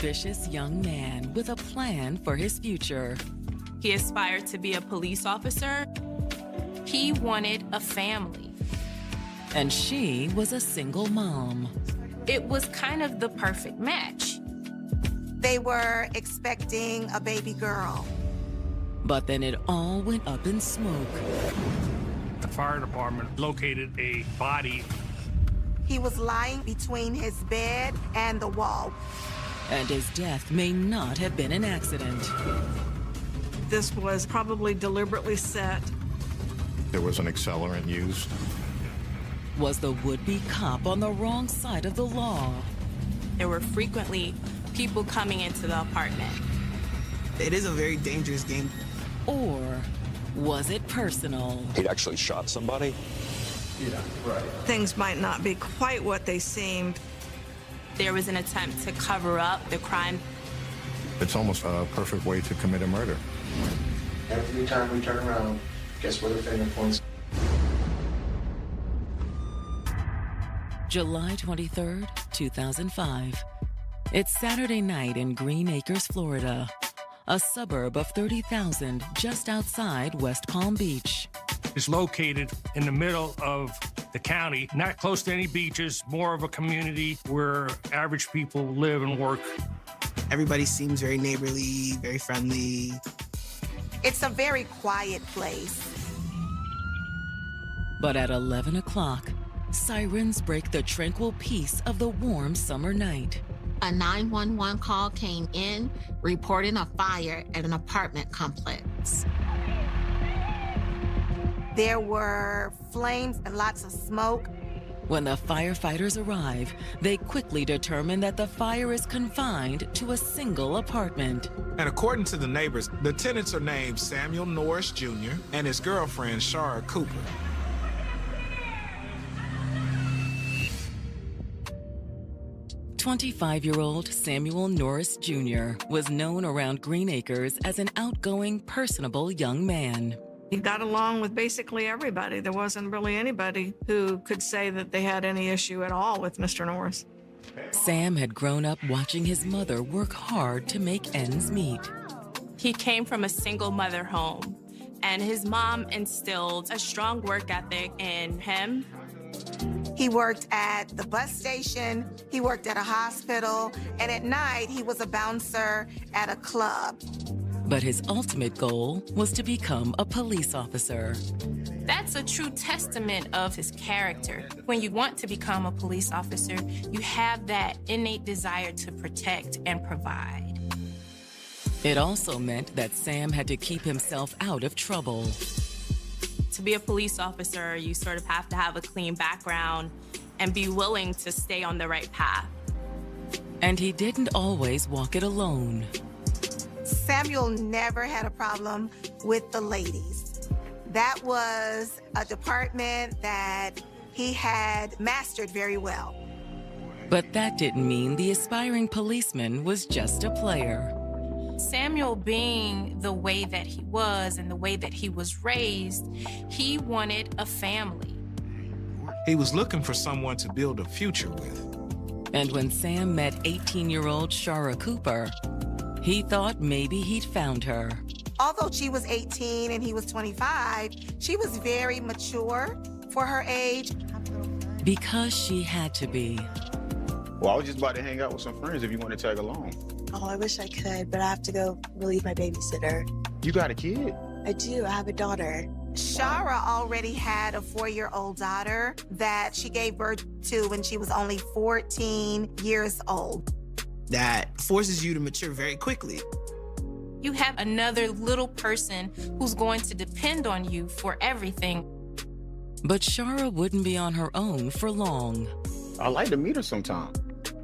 Ambitious young man with a plan for his future. He aspired to be a police officer. He wanted a family. And she was a single mom. It was kind of the perfect match. They were expecting a baby girl. But then it all went up in smoke. The fire department located a body. He was lying between his bed and the wall. And his death may not have been an accident. This was probably deliberately set. There was an accelerant used. Was the would-be cop on the wrong side of the law? There were frequently people coming into the apartment. It is a very dangerous game. Or was it personal? He'd actually shot somebody. Yeah, right. Things might not be quite what they seemed. There was an attempt to cover up the crime. It's almost a perfect way to commit a murder. Every time we turn around, guess where the finger points? July 23rd, 2005. It's Saturday night in Green Acres, Florida, a suburb of 30,000 just outside West Palm Beach. It's located in the middle of the county, not close to any beaches, more of a community where average people live and work. Everybody seems very neighborly, very friendly. It's a very quiet place. But at 11 o'clock, sirens break the tranquil peace of the warm summer night. A 911 call came in reporting a fire at an apartment complex. There were flames and lots of smoke. When the firefighters arrive, they quickly determine that the fire is confined to a single apartment. And according to the neighbors, the tenants are named Samuel Norris Jr. and his girlfriend, Shara Cooper. 25-year-old Samuel Norris Jr. was known around Green Acres as an outgoing, personable young man. He got along with basically everybody. There wasn't really anybody who could say that they had any issue at all with Mr. Norris. Sam had grown up watching his mother work hard to make ends meet. He came from a single mother home, and his mom instilled a strong work ethic in him. He worked at the bus station, he worked at a hospital, and at night he was a bouncer at a club. But his ultimate goal was to become a police officer. That's a true testament of his character. When you want to become a police officer, you have that innate desire to protect and provide. It also meant that Sam had to keep himself out of trouble. To be a police officer, you sort of have to have a clean background and be willing to stay on the right path. And he didn't always walk it alone. Samuel never had a problem with the ladies. That was a department that he had mastered very well. But that didn't mean the aspiring policeman was just a player. Samuel, being the way that he was and the way that he was raised, he wanted a family. He was looking for someone to build a future with. And when Sam met 18-year-old Shara Cooper, he thought maybe he'd found her. Although she was 18 and he was 25, she was very mature for her age. Because she had to be. Well, I was just about to hang out with some friends if you want to tag along. Oh, I wish I could, but I have to go relieve my babysitter. You got a kid? I do. I have a daughter. Shara already had a 4-year-old daughter that she gave birth to when she was only 14 years old. That forces you to mature very quickly. You have another little person who's going to depend on you for everything. But Shara wouldn't be on her own for long. I'd like to meet her sometime.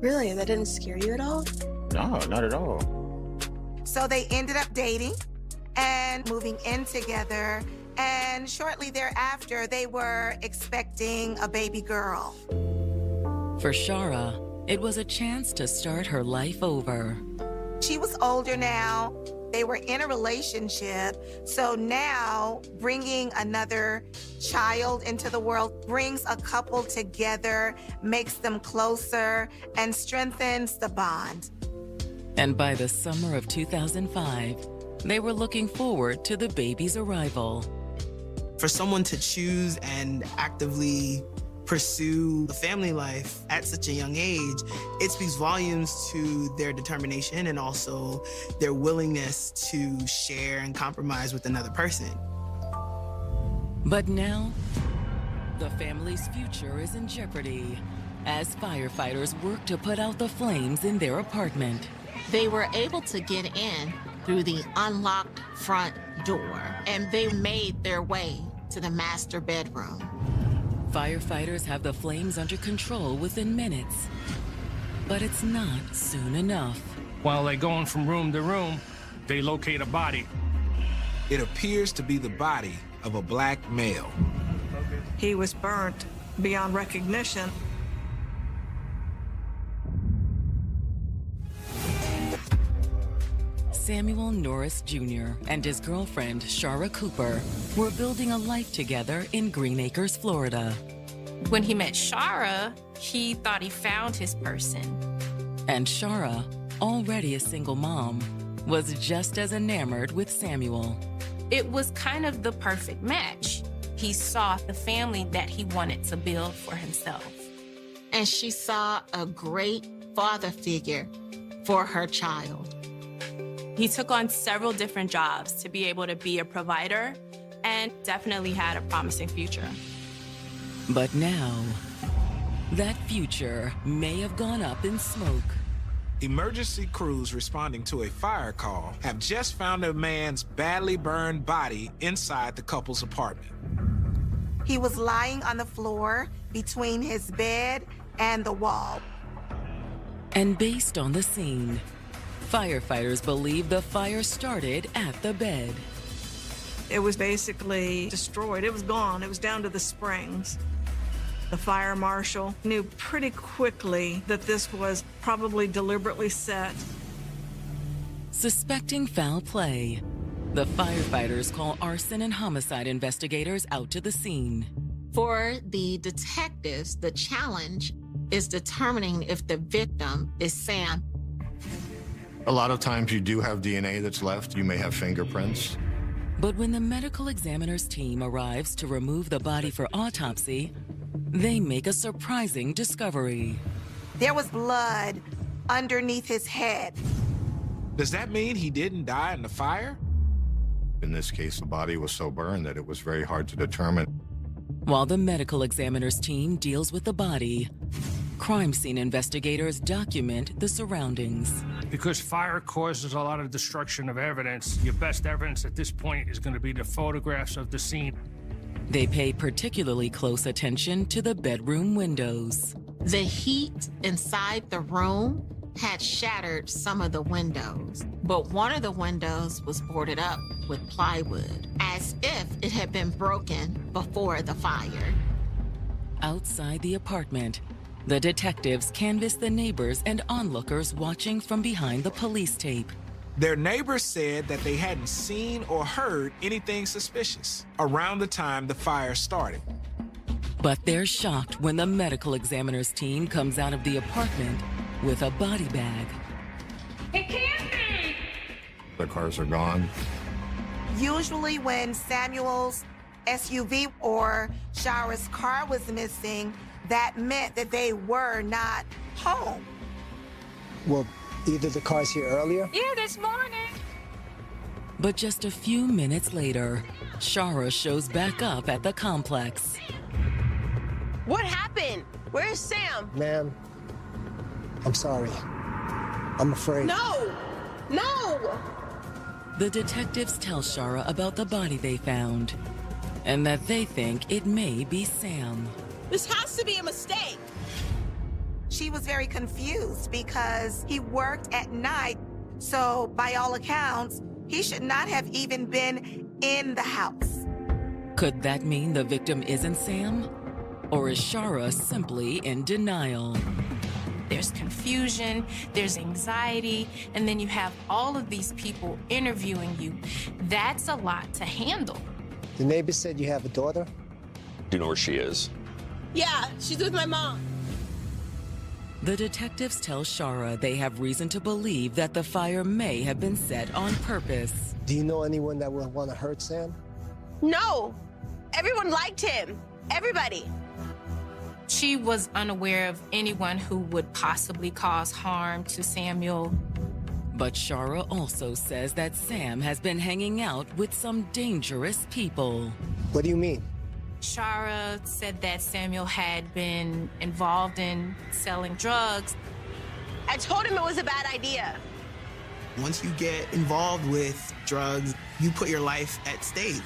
Really? That didn't scare you at all? No, not at all. So they ended up dating and moving in together. And shortly thereafter, they were expecting a baby girl. For Shara, it was a chance to start her life over. She was older now. They were in a relationship. So now bringing another child into the world brings a couple together, makes them closer, and strengthens the bond. And by the summer of 2005, they were looking forward to the baby's arrival. For someone to choose and actively pursue a family life at such a young age, it speaks volumes to their determination and also their willingness to share and compromise with another person. But now, the family's future is in jeopardy as firefighters work to put out the flames in their apartment. They were able to get in through the unlocked front door, and they made their way to the master bedroom. Firefighters have the flames under control within minutes, but it's not soon enough. While they're going from room to room, they locate a body. It appears to be the body of a black male. He was burnt beyond recognition. Samuel Norris Jr. and his girlfriend, Shara Cooper, were building a life together in Green Acres, Florida. When he met Shara, he thought he found his person. And Shara, already a single mom, was just as enamored with Samuel. It was kind of the perfect match. He saw the family that he wanted to build for himself. And she saw a great father figure for her child. He took on several different jobs to be able to be a provider and definitely had a promising future. But now, that future may have gone up in smoke. Emergency crews responding to a fire call have just found a man's badly burned body inside the couple's apartment. He was lying on the floor between his bed and the wall. And based on the scene, firefighters believe the fire started at the bed. It was basically destroyed. It was gone. It was down to the springs. The fire marshal knew pretty quickly that this was probably deliberately set. Suspecting foul play, the firefighters call arson and homicide investigators out to the scene. For the detectives, the challenge is determining if the victim is Sam. A lot of times you do have DNA that's left. You may have fingerprints. But when the medical examiner's team arrives to remove the body for autopsy, they make a surprising discovery. There was blood underneath his head. Does that mean he didn't die in the fire? In this case, the body was so burned that it was very hard to determine. While the medical examiner's team deals with the body, crime scene investigators document the surroundings. Because fire causes a lot of destruction of evidence, your best evidence at this point is going to be the photographs of the scene. They pay particularly close attention to the bedroom windows. The heat inside the room had shattered some of the windows, but one of the windows was boarded up with plywood, as if it had been broken before the fire. Outside the apartment, the detectives canvass the neighbors and onlookers watching from behind the police tape. Their neighbors said that they hadn't seen or heard anything suspicious around the time the fire started. But they're shocked when the medical examiner's team comes out of the apartment with a body bag. It can't be! The cars are gone. Usually when Samuel's SUV or Shara's car was missing, that meant that they were not home. Well, either the car's here earlier? Yeah, this morning. But just a few minutes later, Shara shows back up at the complex. What happened? Where's Sam? Ma'am, I'm sorry. I'm afraid. No! No! The detectives tell Shara about the body they found, and that they think it may be Sam. This has to be a mistake. She was very confused because he worked at night, so by all accounts, he should not have even been in the house. Could that mean the victim isn't Sam? Or is Shara simply in denial? There's confusion, there's anxiety, and then you have all of these people interviewing you. That's a lot to handle. The neighbor said you have a daughter? Do you know where she is? Yeah, she's with my mom. The detectives tell Shara they have reason to believe that the fire may have been set on purpose. Do you know anyone that would want to hurt Sam? No. Everyone liked him. Everybody. She was unaware of anyone who would possibly cause harm to Samuel. But Shara also says that Sam has been hanging out with some dangerous people. What do you mean? Shara said that Samuel had been involved in selling drugs. I told him it was a bad idea. Once you get involved with drugs, you put your life at stake.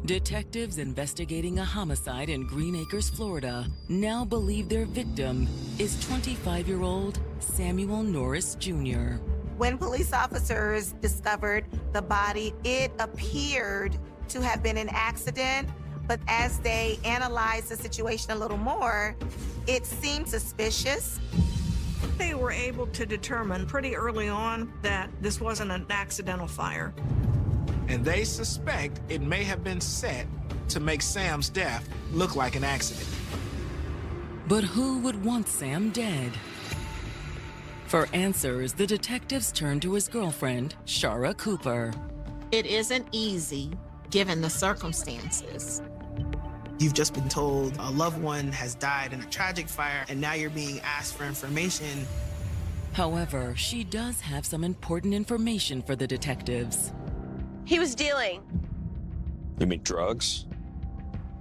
Detectives investigating a homicide in Green Acres, Florida, now believe their victim is 25-year-old Samuel Norris Jr. When police officers discovered the body, it appeared to have been an accident, but as they analyzed the situation a little more, it seemed suspicious. They were able to determine pretty early on that this wasn't an accidental fire. And they suspect it may have been set to make Sam's death look like an accident. But who would want Sam dead? For answers, the detectives turn to his girlfriend, Shara Cooper. It isn't easy, given the circumstances. You've just been told a loved one has died in a tragic fire, and now you're being asked for information. However, she does have some important information for the detectives. He was dealing. You mean drugs?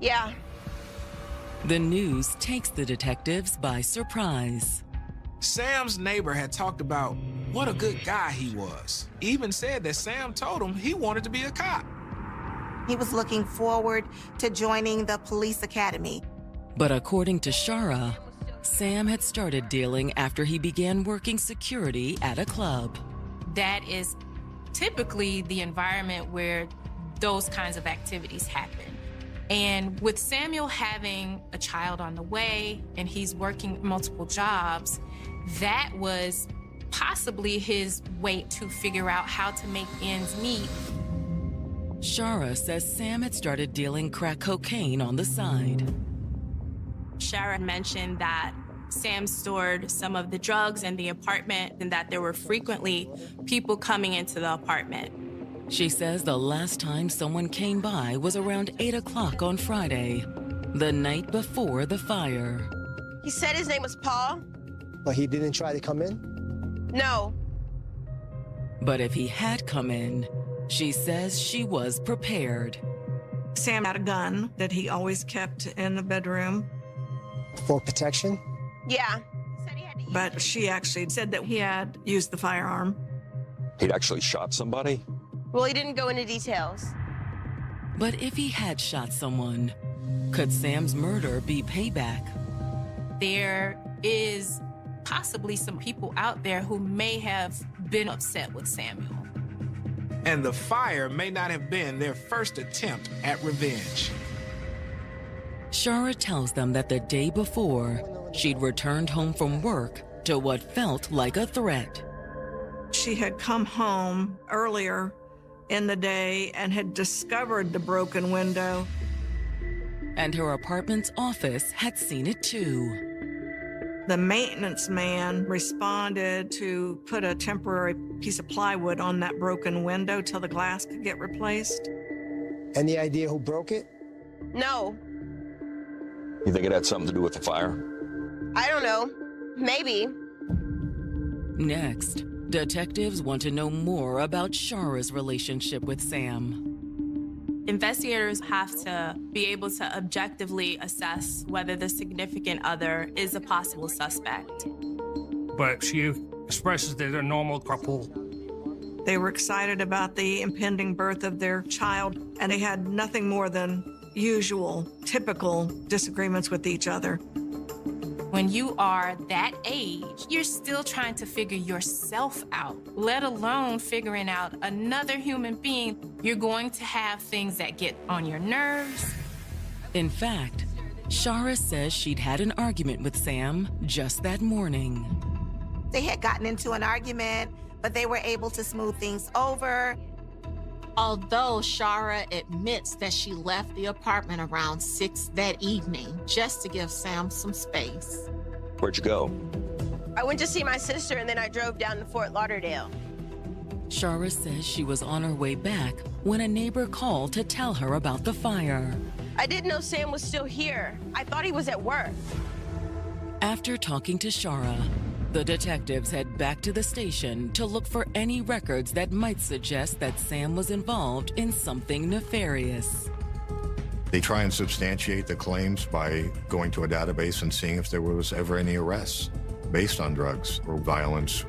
Yeah. The news takes the detectives by surprise. Sam's neighbor had talked about what a good guy he was. Even said that Sam told him he wanted to be a cop. He was looking forward to joining the police academy. But according to Shara, Sam had started dealing after he began working security at a club. That is typically the environment where those kinds of activities happen. And with Samuel having a child on the way and he's working multiple jobs, that was possibly his way to figure out how to make ends meet. Shara says Sam had started dealing crack cocaine on the side. Shara mentioned that Sam stored some of the drugs in the apartment and that there were frequently people coming into the apartment. She says the last time someone came by was around 8 o'clock on Friday, the night before the fire. He said his name was Paul. But he didn't try to come in? No. But if he had come in, she says she was prepared. Sam had a gun that he always kept in the bedroom. For protection? Yeah. But she actually said that he had used the firearm. He'd actually shot somebody? Well, he didn't go into details. But if he had shot someone, could Sam's murder be payback? There is possibly some people out there who may have been upset with Samuel. And the fire may not have been their first attempt at revenge. Shara tells them that the day before, she'd returned home from work to what felt like a threat. She had come home earlier in the day and had discovered the broken window. And her apartment's office had seen it too. The maintenance man responded to put a temporary piece of plywood on that broken window till the glass could get replaced. Any idea who broke it? No. You think it had something to do with the fire? I don't know. Maybe. Next, detectives want to know more about Shara's relationship with Sam. Investigators have to be able to objectively assess whether the significant other is a possible suspect. But she expresses that they're a normal couple. They were excited about the impending birth of their child, and they had nothing more than usual, typical disagreements with each other. When you are that age, you're still trying to figure yourself out, let alone figuring out another human being. You're going to have things that get on your nerves. In fact, Shara says she'd had an argument with Sam just that morning. They had gotten into an argument, but they were able to smooth things over. Although Shara admits that she left the apartment around 6 that evening just to give Sam some space. Where'd you go? I went to see my sister and then I drove down to Fort Lauderdale. Shara says she was on her way back when a neighbor called to tell her about the fire. I didn't know Sam was still here. I thought he was at work. After talking to Shara, the detectives head back to the station to look for any records that might suggest that Sam was involved in something nefarious. They try and substantiate the claims by going to a database and seeing if there was ever any arrests based on drugs or violence.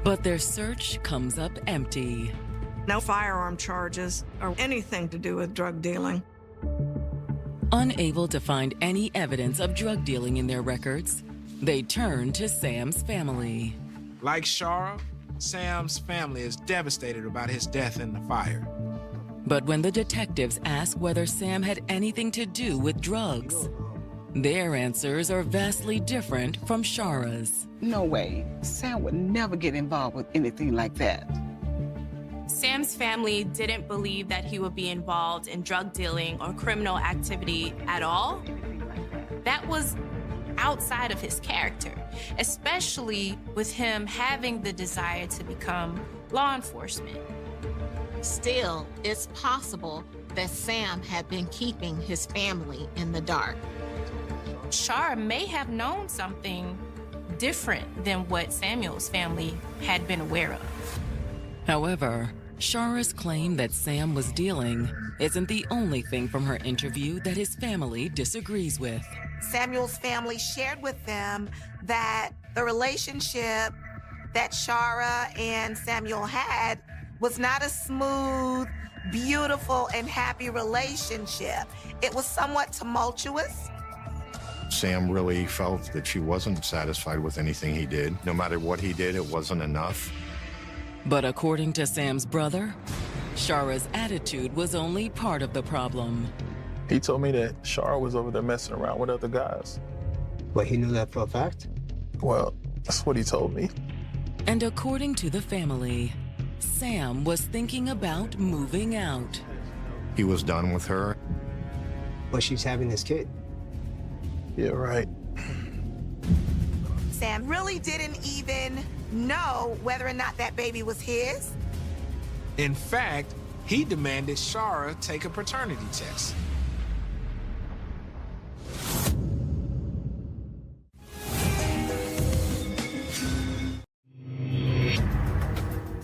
But their search comes up empty. No firearm charges or anything to do with drug dealing. Unable to find any evidence of drug dealing in their records, they turn to Sam's family. Like Shara, Sam's family is devastated about his death in the fire. But when the detectives ask whether Sam had anything to do with drugs, their answers are vastly different from Shara's. No way. Sam would never get involved with anything like that. Sam's family didn't believe that he would be involved in drug dealing or criminal activity at all. That was outside of his character, especially with him having the desire to become law enforcement. Still, it's possible that Sam had been keeping his family in the dark. Shara may have known something different than what Samuel's family had been aware of. However, Shara's claim that Sam was dealing isn't the only thing from her interview that his family disagrees with. Samuel's family shared with them that the relationship that Shara and Samuel had was not a smooth, beautiful, and happy relationship. It was somewhat tumultuous. Sam really felt that she wasn't satisfied with anything he did. No matter what he did, it wasn't enough. But according to Sam's brother, Shara's attitude was only part of the problem. He told me that Shara was over there messing around with other guys. But he knew that for a fact? Well, that's what he told me. And according to the family, Sam was thinking about moving out. He was done with her. But she's having this kid. Yeah, right. Sam really didn't even know whether or not that baby was his. In fact, he demanded Shara take a paternity test.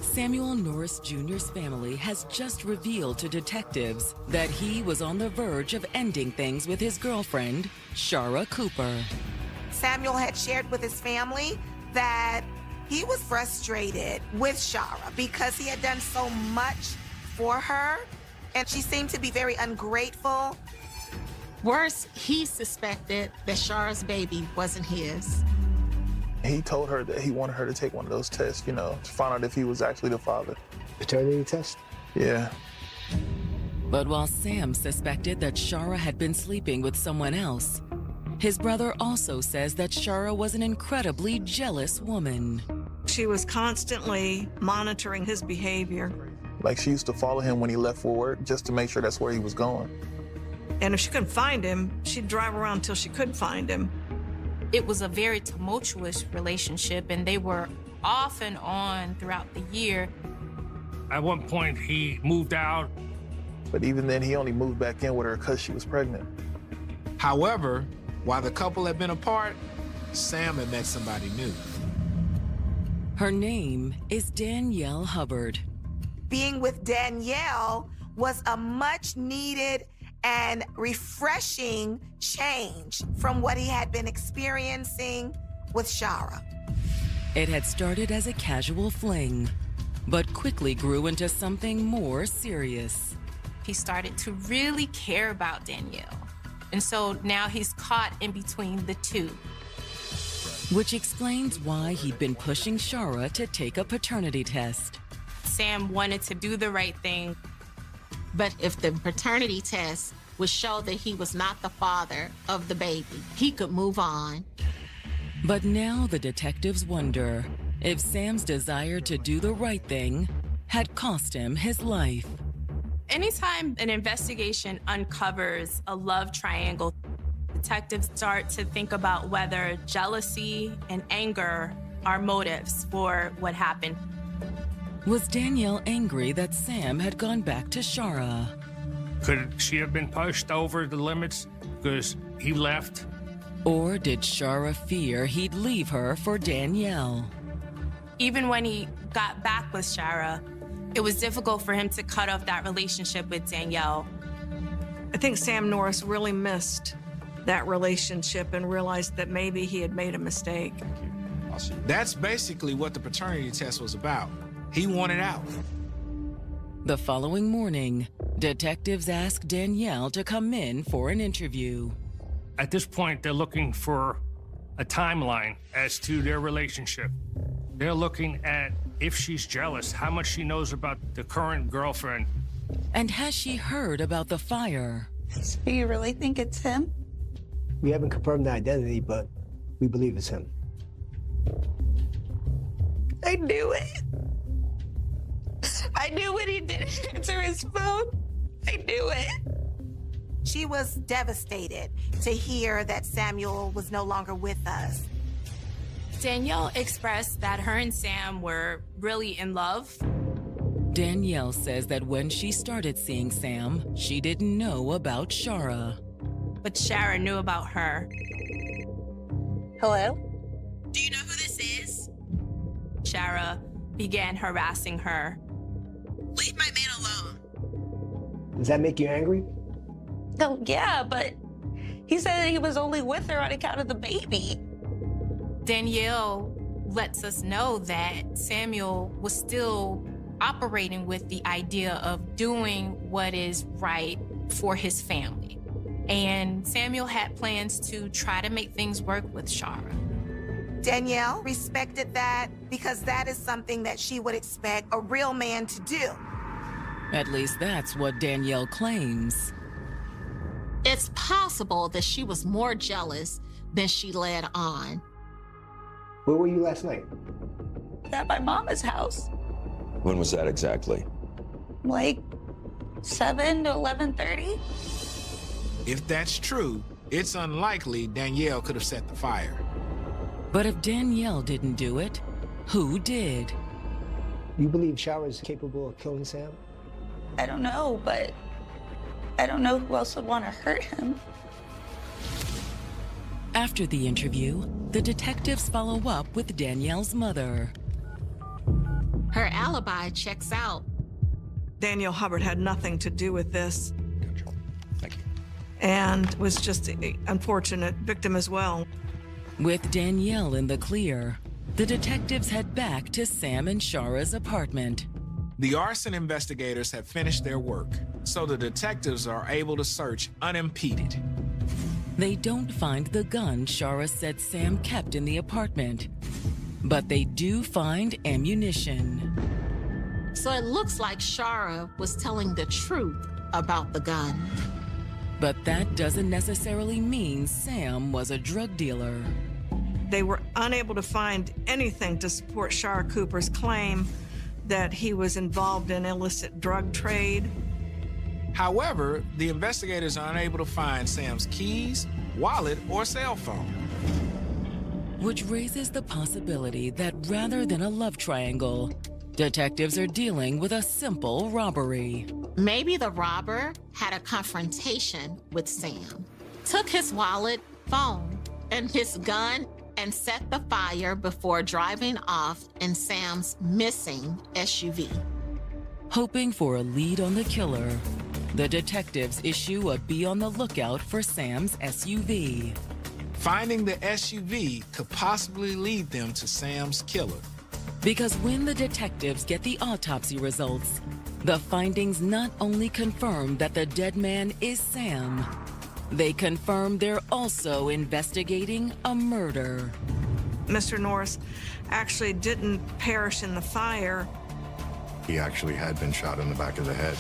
Samuel Norris Jr.'s family has just revealed to detectives that he was on the verge of ending things with his girlfriend, Shara Cooper. Samuel had shared with his family that he was frustrated with Shara because he had done so much for her, and she seemed to be very ungrateful. Worse, he suspected that Shara's baby wasn't his. He told her that he wanted her to take one of those tests, you know, to find out if he was actually the father. Paternity test? Yeah. But while Sam suspected that Shara had been sleeping with someone else, his brother also says that Shara was an incredibly jealous woman. She was constantly monitoring his behavior. Like, she used to follow him when he left for work just to make sure that's where he was going. And if she couldn't find him, she'd drive around until she could find him. It was a very tumultuous relationship, and they were off and on throughout the year. At one point, he moved out. But even then, he only moved back in with her because she was pregnant. However, while the couple had been apart, Sam had met somebody new. Her name is Danielle Hubbard. Being with Danielle was a much-needed and refreshing change from what he had been experiencing with Shara. It had started as a casual fling, but quickly grew into something more serious. He started to really care about Danielle. And so now he's caught in between the two. Which explains why he'd been pushing Shara to take a paternity test. Sam wanted to do the right thing. But if the paternity test would show that he was not the father of the baby, he could move on. But now the detectives wonder if Sam's desire to do the right thing had cost him his life. Anytime an investigation uncovers a love triangle, detectives start to think about whether jealousy and anger are motives for what happened. Was Danielle angry that Sam had gone back to Shara? Could she have been pushed over the limits because he left? Or did Shara fear he'd leave her for Danielle? Even when he got back with Shara, it was difficult for him to cut off that relationship with Danielle. I think Sam Norris really missed that relationship and realized that maybe he had made a mistake. That's basically what the paternity test was about. He wanted out. The following morning, detectives asked Danielle to come in for an interview. At this point, they're looking for a timeline as to their relationship. They're looking at if she's jealous, how much she knows about the current girlfriend. And has she heard about the fire? Do you really think it's him? We haven't confirmed the identity, but we believe it's him. I knew it. I knew when he didn't answer his phone. I knew it. She was devastated to hear that Samuel was no longer with us. Danielle expressed that her and Sam were really in love. Danielle says that when she started seeing Sam, she didn't know about Shara. But Shara knew about her. Hello? Do you know who this is? Shara began harassing her. Leave my man alone. Does that make you angry? Oh, yeah, but he said that he was only with her on account of the baby. Danielle lets us know that Samuel was still operating with the idea of doing what is right for his family. And Samuel had plans to try to make things work with Shara. Danielle respected that because that is something that she would expect a real man to do. At least that's what Danielle claims. It's possible that she was more jealous than she let on. Where were you last night? At my mama's house. When was that exactly? Like 7 to 11:30. If that's true, it's unlikely Danielle could have set the fire. But if Danielle didn't do it, who did? You believe Shara is capable of killing Sam? I don't know, but I don't know who else would want to hurt him. After the interview, the detectives follow up with Danielle's mother. Her alibi checks out. Danielle Hubbard had nothing to do with this. Thank you. And was just an unfortunate victim as well. With Danielle in the clear, the detectives head back to Sam and Shara's apartment. The arson investigators have finished their work, so the detectives are able to search unimpeded. They don't find the gun Shara said Sam kept in the apartment, but they do find ammunition. So it looks like Shara was telling the truth about the gun. But that doesn't necessarily mean Sam was a drug dealer. They were unable to find anything to support Shara Cooper's claim that he was involved in illicit drug trade. However, the investigators are unable to find Sam's keys, wallet, or cell phone. Which raises the possibility that rather than a love triangle, detectives are dealing with a simple robbery. Maybe the robber had a confrontation with Sam, took his wallet, phone, and his gun, and set the fire before driving off in Sam's missing SUV. Hoping for a lead on the killer, the detectives issue a be on the lookout for Sam's SUV. Finding the SUV could possibly lead them to Sam's killer. Because when the detectives get the autopsy results, the findings not only confirm that the dead man is Sam, they confirm they're also investigating a murder. Mr. Norris actually didn't perish in the fire. He actually had been shot in the back of the head.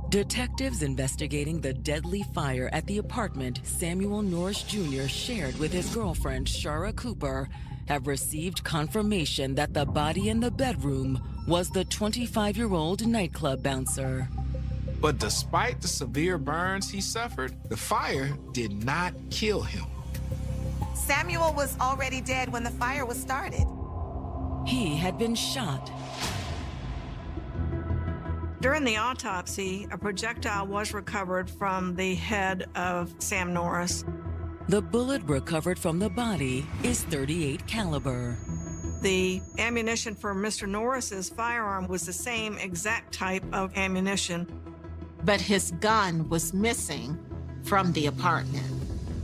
Detectives investigating the deadly fire at the apartment Samuel Norris Jr. shared with his girlfriend, Shara Cooper, have received confirmation that the body in the bedroom was the 25-year-old nightclub bouncer. But despite the severe burns he suffered, the fire did not kill him. Samuel was already dead when the fire was started. He had been shot. During the autopsy, a projectile was recovered from the head of Sam Norris. The bullet recovered from the body is .38 caliber. The ammunition for Mr. Norris's firearm was the same exact type of ammunition. But his gun was missing from the apartment.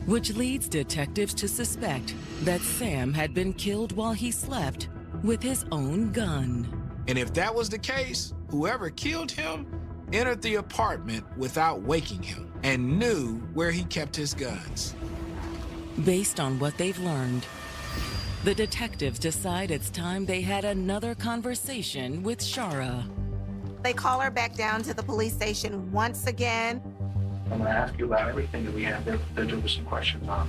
Which leads detectives to suspect that Sam had been killed while he slept with his own gun. And if that was the case, whoever killed him entered the apartment without waking him and knew where he kept his guns. Based on what they've learned, the detectives decide it's time they had another conversation with Shara. They call her back down to the police station once again. I'm going to ask you about everything that we have that there were some questions on.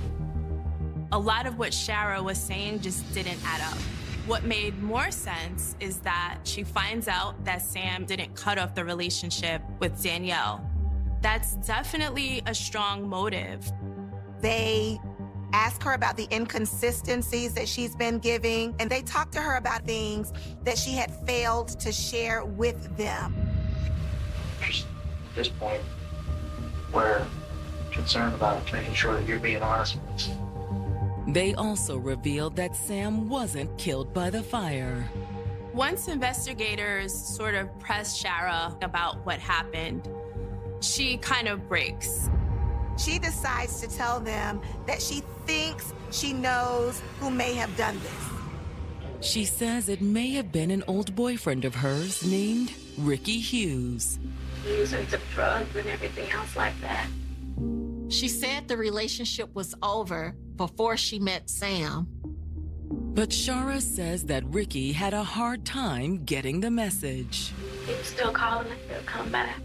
A lot of what Shara was saying just didn't add up. What made more sense is that she finds out that Sam didn't cut off the relationship with Danielle. That's definitely a strong motive. They ask her about the inconsistencies that she's been giving, and they talk to her about things that she had failed to share with them. At this point, we're concerned about making sure that you're being honest with us. They also revealed that Sam wasn't killed by the fire. Once investigators sort of press Shara about what happened, she kind of breaks. She decides to tell them that she thinks she knows who may have done this. She says it may have been an old boyfriend of hers named Ricky Hughes. Using some drugs and everything else like that. She said the relationship was over before she met Sam. But Shara says that Ricky had a hard time getting the message. He was still calling and still come back.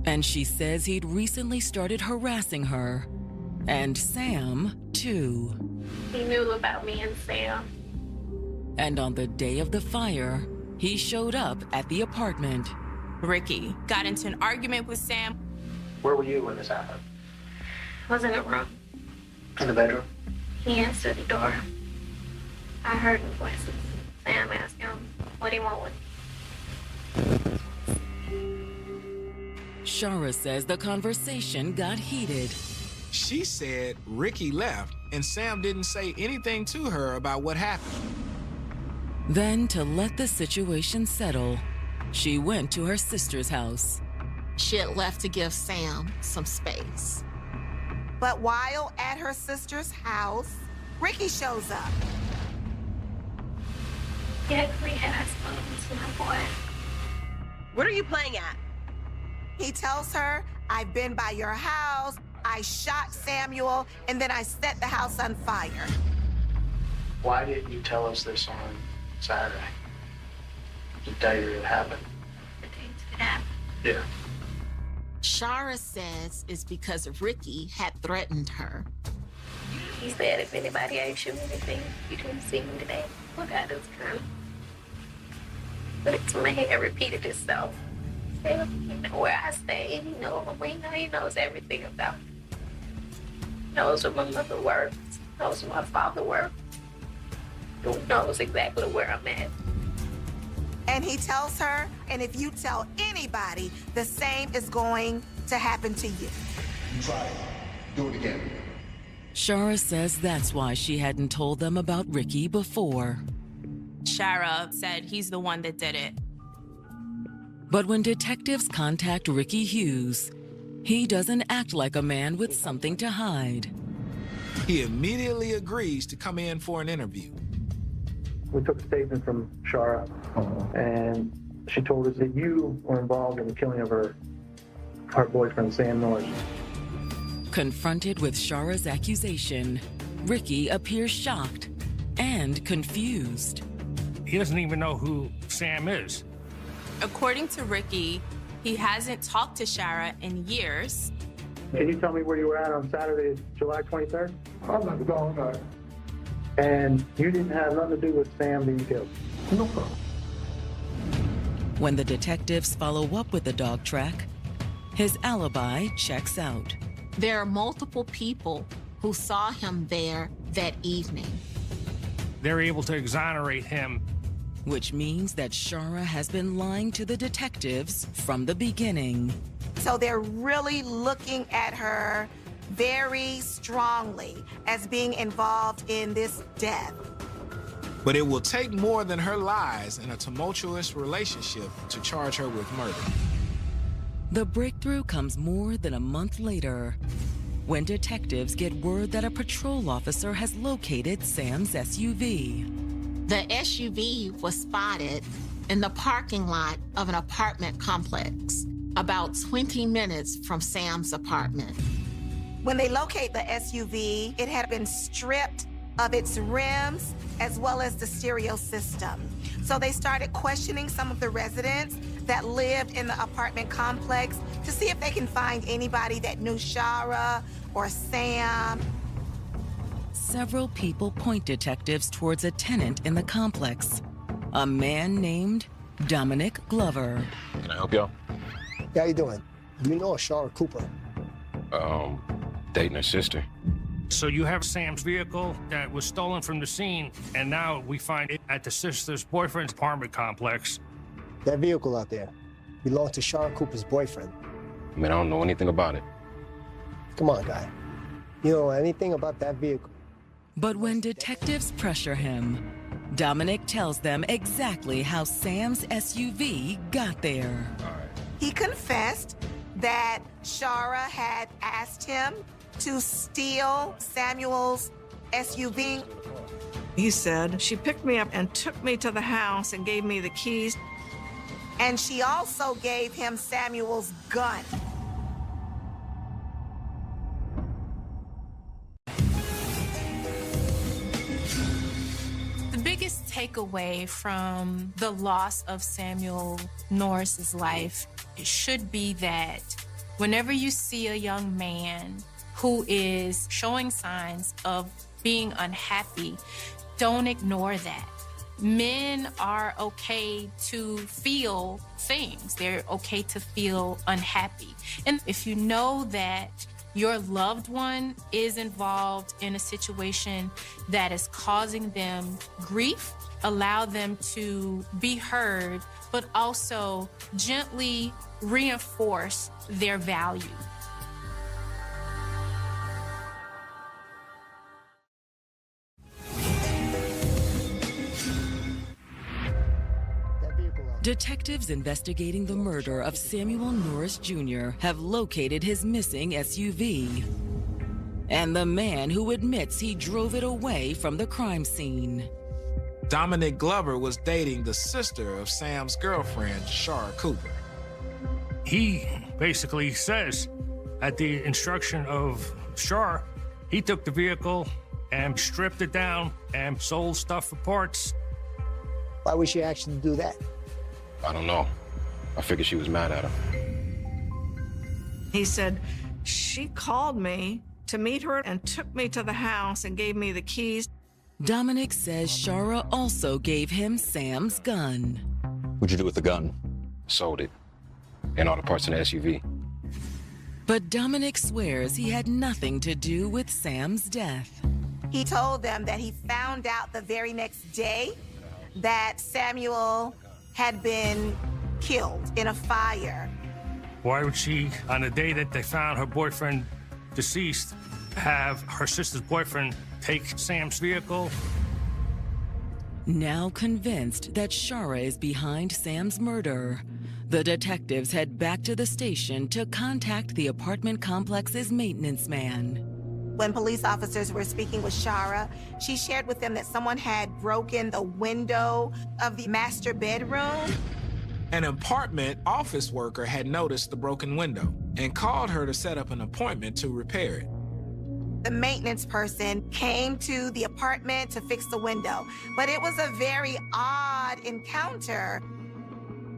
And she says he'd recently started harassing her. And Sam, too. He knew about me and Sam. And on the day of the fire, he showed up at the apartment. Ricky got into an argument with Sam. Where were you when this happened? Was in the room. In the bedroom? He answered the door. I heard the voices. Sam asked him what he wanted. Shara says the conversation got heated. She said Ricky left and Sam didn't say anything to her about what happened. Then, to let the situation settle, she went to her sister's house. She had left to give Sam some space. But while at her sister's house, Ricky shows up. Yes, we had spoken to my boy. What are you playing at? He tells her, I've been by your house, I shot Samuel, and then I set the house on fire. Why didn't you tell us this on Saturday? The day that it happened. The day it happened. Yeah. Shara says it's because Ricky had threatened her. He said if anybody asks you anything, you didn't see me today. Look at this girl. But it's my head repeated itself. He knows where I stay. He knows he knows everything about me. He knows where my mother works. He knows where my father works. He knows exactly where I'm at. And he tells her, and if you tell anybody, the same is going to happen to you. You try it. Do it again. Shara says that's why she hadn't told them about Ricky before. Shara said he's the one that did it. But when detectives contact Ricky Hughes, he doesn't act like a man with something to hide. He immediately agrees to come in for an interview. We took a statement from Shara, and she told us that you were involved in the killing of her boyfriend, Sam Norris. Confronted with Shara's accusation, Ricky appears shocked and confused. He doesn't even know who Sam is. According to Ricky, he hasn't talked to Shara in years. Can you tell me where you were at on Saturday, July 23rd? I'm not going. And you didn't have nothing to do with Sam being killed. No problem. When the detectives follow up with the dog track, his alibi checks out. There are multiple people who saw him there that evening. They're able to exonerate him. Which means that Shara has been lying to the detectives from the beginning. So they're really looking at her very strongly as being involved in this death. But it will take more than her lies and a tumultuous relationship to charge her with murder. The breakthrough comes more than a month later, when detectives get word that a patrol officer has located Sam's SUV. The SUV was spotted in the parking lot of an apartment complex, about 20 minutes from Sam's apartment. When they locate the SUV, it had been stripped of its rims as well as the stereo system. So they started questioning some of the residents that lived in the apartment complex to see if they can find anybody that knew Shara or Sam. Several people point detectives towards a tenant in the complex, a man named Dominic Glover. Can I help y'all? Yeah, how you doing? Do you know Shara Cooper? Dating her sister. So you have Sam's vehicle that was stolen from the scene, and now we find it at the sister's boyfriend's apartment complex. That vehicle out there belonged to Shara Cooper's boyfriend. I mean, I don't know anything about it. Come on, guy. You don't know anything about that vehicle. But when detectives pressure him, Dominic tells them exactly how Sam's SUV got there. He confessed that Shara had asked him to steal Samuel's SUV. He said, she picked me up and took me to the house and gave me the keys. And she also gave him Samuel's gun. The biggest takeaway from the loss of Samuel Norris's life should be that whenever you see a young man who is showing signs of being unhappy, don't ignore that. Men are okay to feel things. They're okay to feel unhappy. And if you know that your loved one is involved in a situation that is causing them grief, allow them to be heard, but also gently reinforce their value. Detectives investigating the murder of Samuel Norris Jr. have located his missing SUV and the man who admits he drove it away from the crime scene. Dominic Glover was dating the sister of Sam's girlfriend, Shara Cooper. He basically says, at the instruction of Shara, he took the vehicle and stripped it down and sold stuff for parts. Why would she actually do that? I don't know. I figured she was mad at him. He said, she called me to meet her and took me to the house and gave me the keys. Dominic says Shara also gave him Sam's gun. What'd you do with the gun? Sold it. And all the parts in the SUV. But Dominic swears he had nothing to do with Sam's death. He told them that he found out the very next day that Samuel had been killed in a fire. Why would she, on the day that they found her boyfriend deceased, have her sister's boyfriend take Sam's vehicle? Now convinced that Shara is behind Sam's murder, the detectives head back to the station to contact the apartment complex's maintenance man. When police officers were speaking with Shara, she shared with them that someone had broken the window of the master bedroom. An apartment office worker had noticed the broken window and called her to set up an appointment to repair it. The maintenance person came to the apartment to fix the window, but it was a very odd encounter.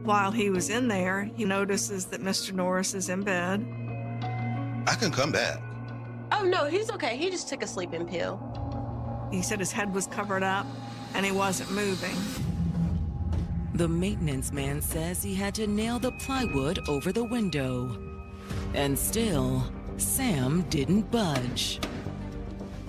While he was in there, he notices that Mr. Norris is in bed. I can come back. Oh, no, he's okay. He just took a sleeping pill. He said his head was covered up and he wasn't moving. The maintenance man says he had to nail the plywood over the window. And still, Sam didn't budge.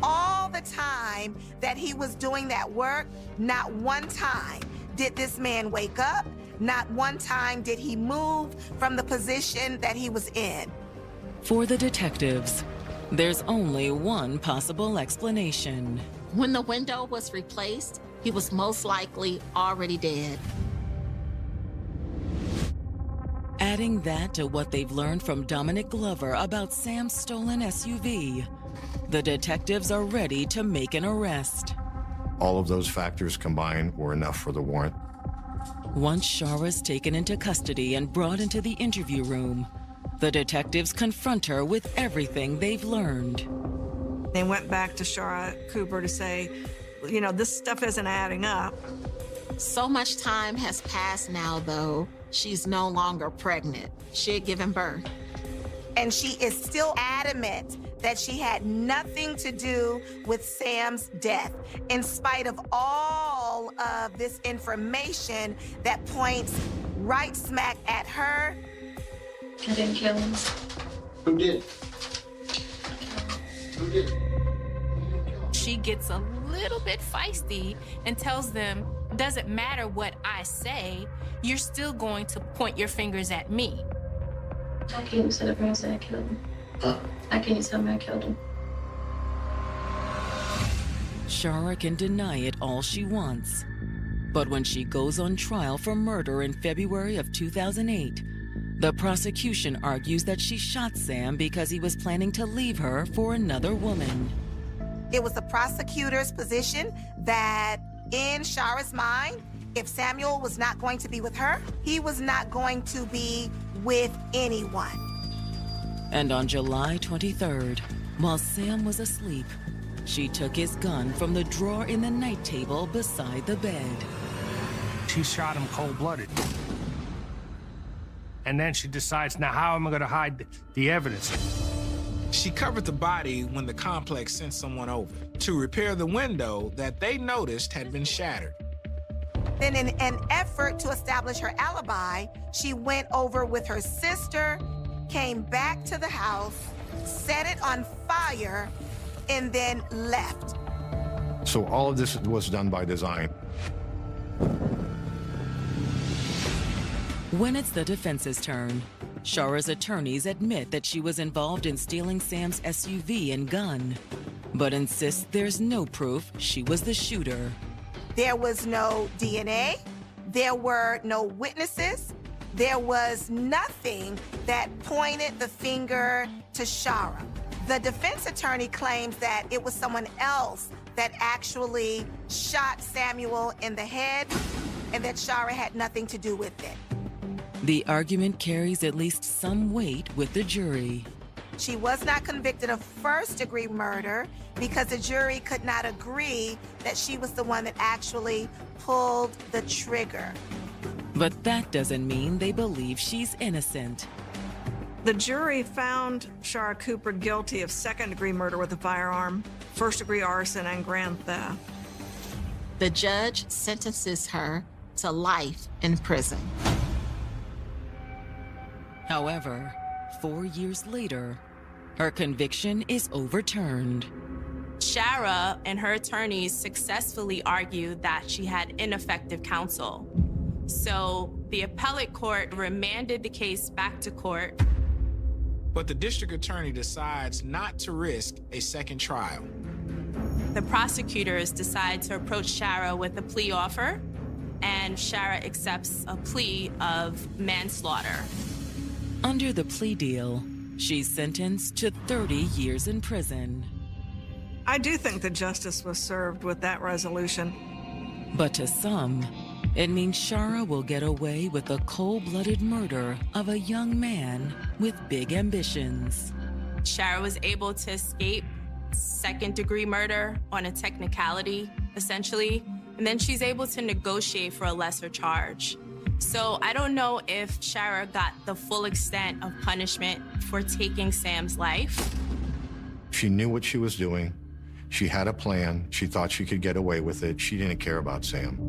All the time that he was doing that work, not one time did this man wake up. Not one time did he move from the position that he was in. For the detectives, there's only one possible explanation. When the window was replaced, he was most likely already dead. Adding that to what they've learned from Dominic Glover about Sam's stolen SUV, the detectives are ready to make an arrest. All of those factors combined were enough for the warrant. Once Shara's taken into custody and brought into the interview room, the detectives confront her with everything they've learned. They went back to Shara Cooper to say, you know, this stuff isn't adding up. So much time has passed now, though. She's no longer pregnant. She had given birth. And she is still adamant that she had nothing to do with Sam's death, in spite of all of this information that points right smack at her. I didn't kill him. Who did? Who did? She gets a little bit feisty and tells them, doesn't matter what I say, you're still going to point your fingers at me. How can you sit up here and say I killed him? Huh? How can you tell me I killed him? Shara can deny it all she wants. But when she goes on trial for murder in February of 2008, the prosecution argues that she shot Sam because he was planning to leave her for another woman. It was the prosecutor's position that in Shara's mind, if Samuel was not going to be with her, he was not going to be with anyone. And on July 23rd, while Sam was asleep, she took his gun from the drawer in the night table beside the bed. She shot him cold-blooded. And then she decides, now how am I gonna hide the evidence? She covered the body when the complex sent someone over to repair the window that they noticed had been shattered. Then in an effort to establish her alibi, she went over with her sister, came back to the house, set it on fire, and then left. So all of this was done by design. When it's the defense's turn, Shara's attorneys admit that she was involved in stealing Sam's SUV and gun, but insist there's no proof she was the shooter. There was no DNA. There were no witnesses. There was nothing that pointed the finger to Shara. The defense attorney claims that it was someone else that actually shot Samuel in the head and that Shara had nothing to do with it. The argument carries at least some weight with the jury. She was not convicted of first-degree murder because the jury could not agree that she was the one that actually pulled the trigger. But that doesn't mean they believe she's innocent. The jury found Shara Cooper guilty of second-degree murder with a firearm, first-degree arson, and grand theft. The judge sentences her to life in prison. However, 4 years later, her conviction is overturned. Shara and her attorneys successfully argued that she had ineffective counsel. So the appellate court remanded the case back to court. But the district attorney decides not to risk a second trial. The prosecutors decide to approach Shara with a plea offer, and Shara accepts a plea of manslaughter. Under the plea deal, she's sentenced to 30 years in prison. I do think that justice was served with that resolution. But to some, it means Shara will get away with the cold-blooded murder of a young man with big ambitions. Shara was able to escape second-degree murder on a technicality, essentially, and then she's able to negotiate for a lesser charge. So I don't know if Shara got the full extent of punishment for taking Sam's life. She knew what she was doing. She had a plan. She thought she could get away with it. She didn't care about Sam.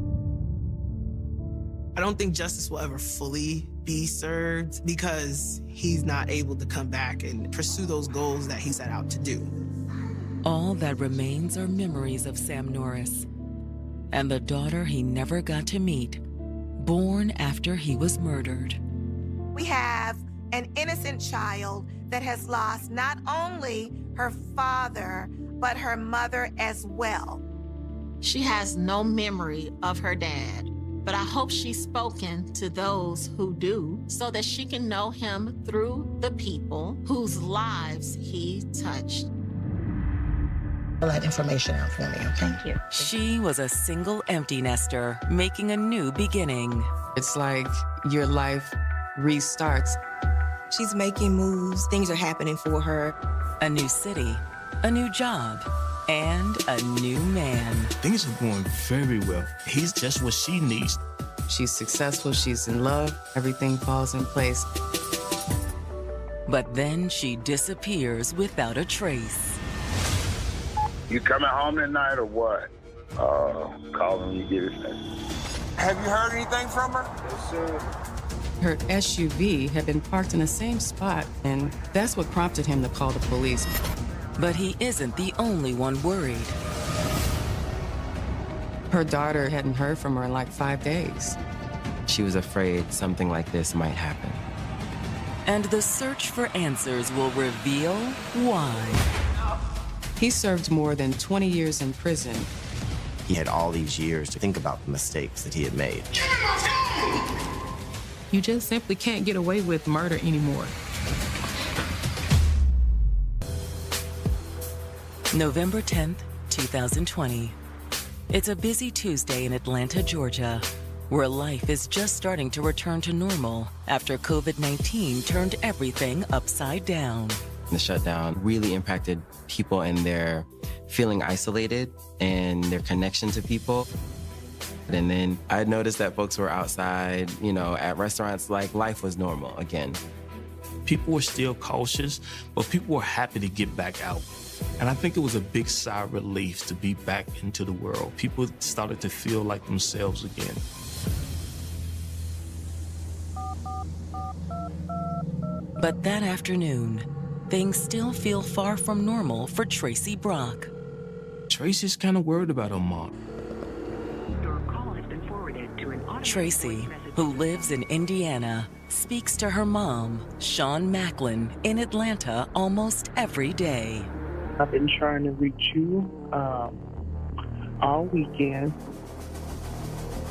I don't think justice will ever fully be served because he's not able to come back and pursue those goals that he set out to do. All that remains are memories of Sam Norris and the daughter he never got to meet, born after he was murdered. We have an innocent child that has lost not only her father, but her mother as well. She has no memory of her dad, but I hope she's spoken to those who do so that she can know him through the people whose lives he touched. Fill that information out for me, okay? Thank you. She was a single empty nester making a new beginning. It's like your life restarts. She's making moves. Things are happening for her. A new city, a new job, and a new man. Things are going very well. He's just what she needs. She's successful, she's in love, everything falls in place. But then she disappears without a trace. You coming home tonight or what? Call him when you get his message. Have you heard anything from her? Yes, sir. Her SUV had been parked in the same spot, and that's what prompted him to call the police. But he isn't the only one worried. Her daughter hadn't heard from her in like 5 days. She was afraid something like this might happen. And the search for answers will reveal why. He served more than 20 years in prison. He had all these years to think about the mistakes that he had made. You just simply can't get away with murder anymore. November 10th, 2020. It's a busy Tuesday in Atlanta, Georgia, where life is just starting to return to normal after COVID-19 turned everything upside down. The shutdown really impacted people and their feeling isolated and their connection to people. And then I noticed that folks were outside, at restaurants like life was normal again. People were still cautious, but people were happy to get back out. And I think it was a big sigh of relief to be back into the world. People started to feel like themselves again. But that afternoon, things still feel far from normal for Tracy Brock. Tracy's kind of worried about her mom. Tracy, who lives in Indiana, speaks to her mom, Shawn Macklin, in Atlanta almost every day. I've been trying to reach you all weekend.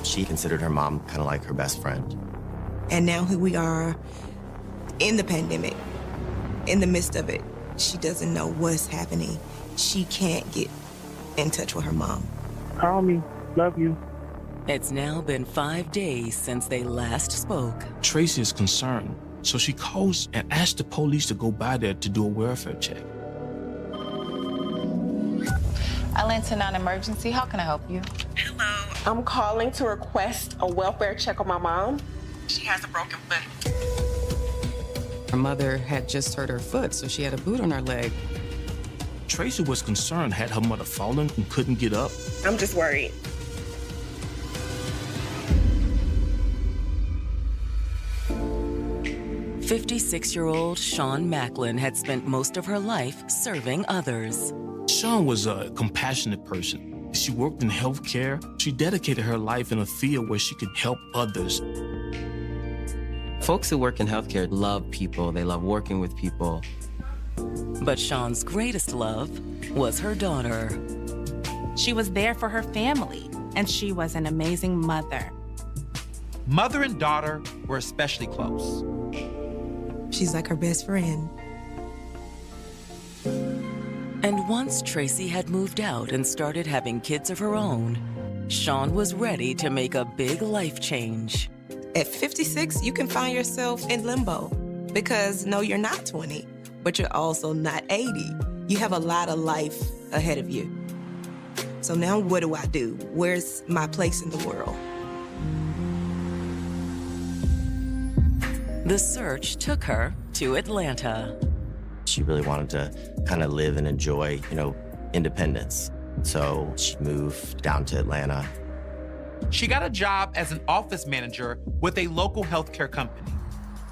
She considered her mom kind of like her best friend. And now here we are in the pandemic, in the midst of it. She doesn't know what's happening. She can't get in touch with her mom. Call me. Love you. It's now been 5 days since they last spoke. Tracy is concerned, so she calls and asks the police to go by there to do a welfare check. Atlanta non-emergency, how can I help you? Hello, I'm calling to request a welfare check on my mom. She has a broken foot. Her mother had just hurt her foot, so she had a boot on her leg. Tracy was concerned, had her mother fallen and couldn't get up? I'm just worried. "56-year-old Shawn Macklin had spent most of her life serving others. Shawn was a compassionate person. She worked in healthcare. She dedicated her life in a field where she could help others. Folks who work in healthcare love people. They love working with people. But Shawn's greatest love was her daughter. She was there for her family, and she was an amazing mother. Mother and daughter were especially close. She's like her best friend. And once Tracy had moved out and started having kids of her own, Shawn was ready to make a big life change. At 56, you can find yourself in limbo because no, you're not 20, but you're also not 80. You have a lot of life ahead of you. So now what do I do? Where's my place in the world? The search took her to Atlanta. She really wanted to kind of live and enjoy, independence. So she moved down to Atlanta. She got a job as an office manager with a local healthcare company.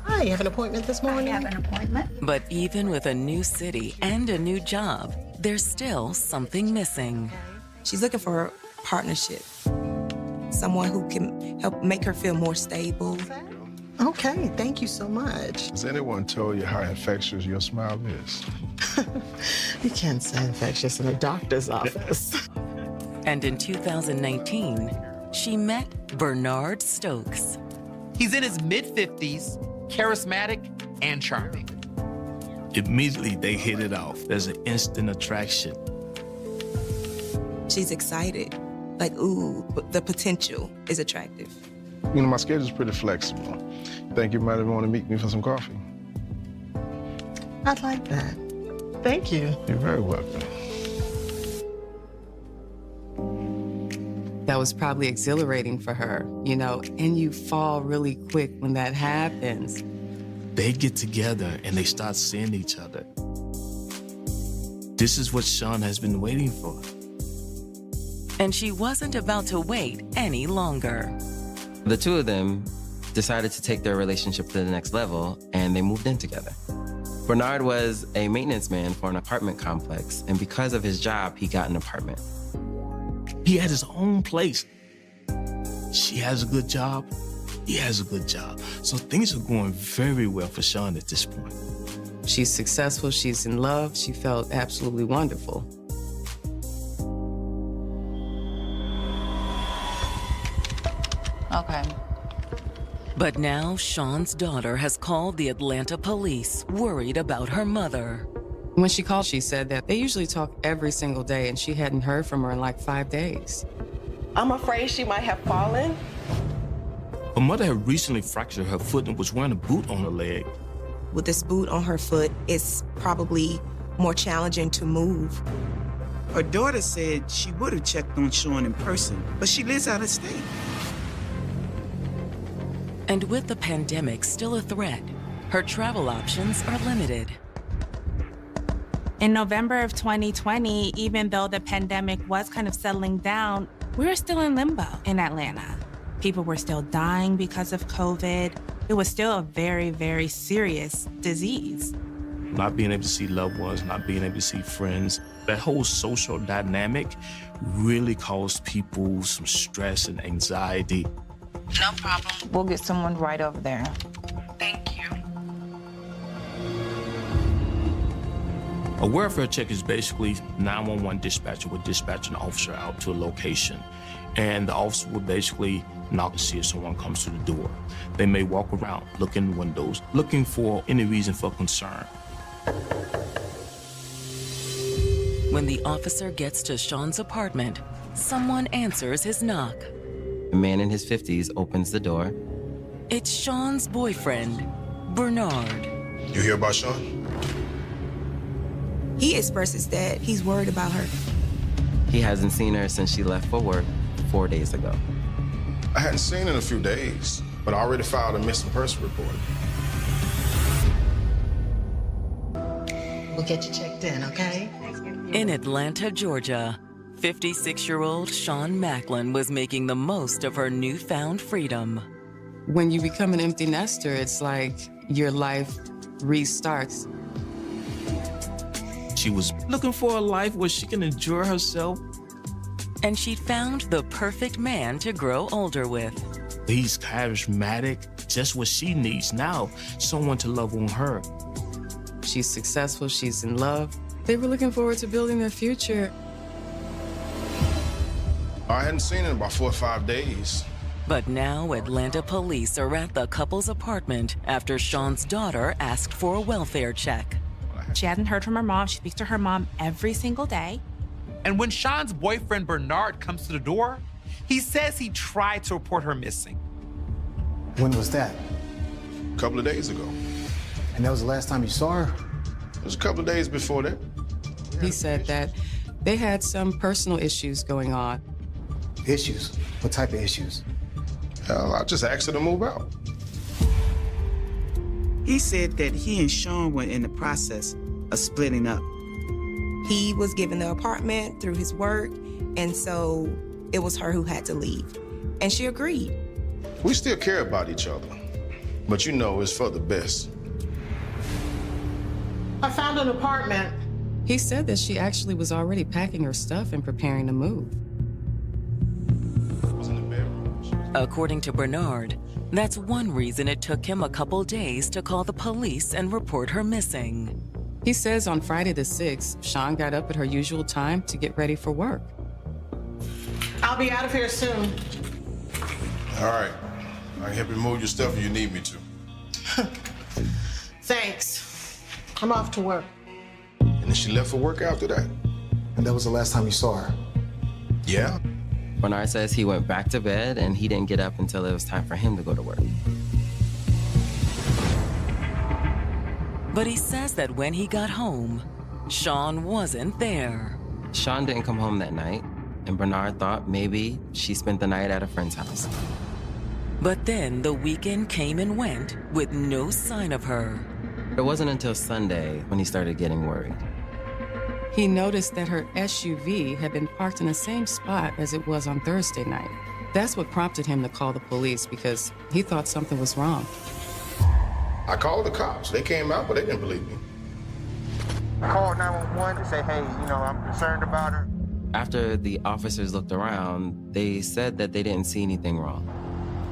Hi, you have an appointment this morning? I have an appointment. But even with a new city and a new job, there's still something missing. She's looking for a partnership, someone who can help make her feel more stable. Okay, thank you so much. Has anyone told you how infectious your smile is? You can't say infectious in a doctor's office. And in 2019, she met Bernard Stokes. He's in his mid-50s, charismatic and charming. Immediately, they hit it off. There's an instant attraction. She's excited. Like, ooh, the potential is attractive. You know, my schedule's pretty flexible. Think you might want to meet me for some coffee? I'd like that. Thank you. You're very welcome. That was probably exhilarating for her, you know, and you fall really quick when that happens. They get together and they start seeing each other. This is what Sean has been waiting for. And she wasn't about to wait any longer. The two of them decided to take their relationship to the next level, and they moved in together. Bernard was a maintenance man for an apartment complex, and because of his job, he got an apartment. He had his own place. She has a good job. He has a good job. So things are going very well for Sean at this point. She's successful, she's in love, she felt absolutely wonderful. Okay. But now Sean's daughter has called the Atlanta police, worried about her mother. When she called, she said that they usually talk every single day, and she hadn't heard from her in like 5 days. I'm afraid she might have fallen. Her mother had recently fractured her foot and was wearing a boot on her leg. With this boot on her foot, it's probably more challenging to move. Her daughter said she would have checked on Sean in person, but she lives out of state. And with the pandemic still a threat, her travel options are limited. In November of 2020, even though the pandemic was kind of settling down, we were still in limbo in Atlanta. People were still dying because of COVID. It was still a very, very serious disease. Not being able to see loved ones, not being able to see friends. That whole social dynamic really caused people some stress and anxiety. No problem. We'll get someone right over there. Thank you. A welfare check is basically 911 dispatcher would dispatch an officer out to a location, and the officer would basically knock to see if someone comes to the door. They may walk around, look in the windows, looking for any reason for concern. When the officer gets to Sean's apartment, someone answers his knock. A man in his 50s opens the door. It's Sean's boyfriend, Bernard. You hear about Sean? He expresses that he's worried about her. He hasn't seen her since she left for work 4 days ago. I hadn't seen her in a few days, but I already filed a missing person report. We'll get you checked in, okay? In Atlanta, Georgia, 56-year-old Sean Macklin was making the most of her newfound freedom. When you become an empty nester, it's like your life restarts. She was looking for a life where she can enjoy herself. And she'd found the perfect man to grow older with. He's charismatic, just what she needs now, someone to love on her. She's successful, she's in love. They were looking forward to building their future. I hadn't seen her in about 4 or 5 days. But now Atlanta police are at the couple's apartment after Sean's daughter asked for a welfare check. She hadn't heard from her mom. She speaks to her mom every single day. And when Sean's boyfriend Bernard comes to the door, he says he tried to report her missing. When was that? A couple of days ago. And that was the last time you saw her? It was a couple of days before that. He said that they had some personal issues going on. Issues? What type of issues? Hell, I just asked her to move out. He said that he and Sean were in the process of splitting up. He was given the apartment through his work, and so it was her who had to leave. And she agreed. We still care about each other, but you know it's for the best. I found an apartment. He said that she actually was already packing her stuff and preparing to move. According to Bernard, that's one reason it took him a couple days to call the police and report her missing. He says on Friday the 6th, Sean got up at her usual time to get ready for work. I'll be out of here soon. All right. I can help you move your stuff if you need me to. Thanks. I'm off to work. And then she left for work after that? And that was the last time you saw her? Yeah. Bernard says he went back to bed and he didn't get up until it was time for him to go to work. But he says that when he got home, Sean wasn't there. Sean didn't come home that night, and Bernard thought maybe she spent the night at a friend's house. But then the weekend came and went with no sign of her. It wasn't until Sunday when he started getting worried. He noticed that her SUV had been parked in the same spot as it was on Thursday night. That's what prompted him to call the police because he thought something was wrong. I called the cops. They came out, but they didn't believe me. I called 911 to say, hey, I'm concerned about her. After the officers looked around, they said that they didn't see anything wrong.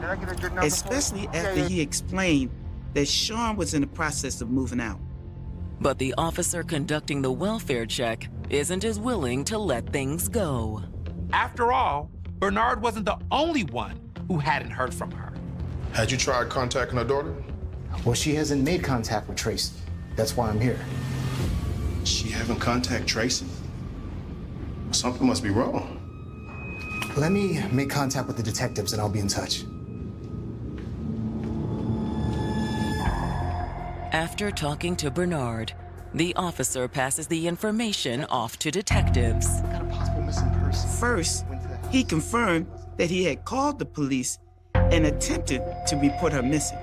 Did I get a good number? Especially after he explained that Sean was in the process of moving out. But the officer conducting the welfare check isn't as willing to let things go. After all, Bernard wasn't the only one who hadn't heard from her. Had you tried contacting her daughter? Well, she hasn't made contact with Tracy. That's why I'm here. She haven't contacted Tracy? Something must be wrong. Let me make contact with the detectives and I'll be in touch. After talking to Bernard, the officer passes the information off to detectives. Got a possible missing person. First, he confirmed that he had called the police and attempted to report her missing.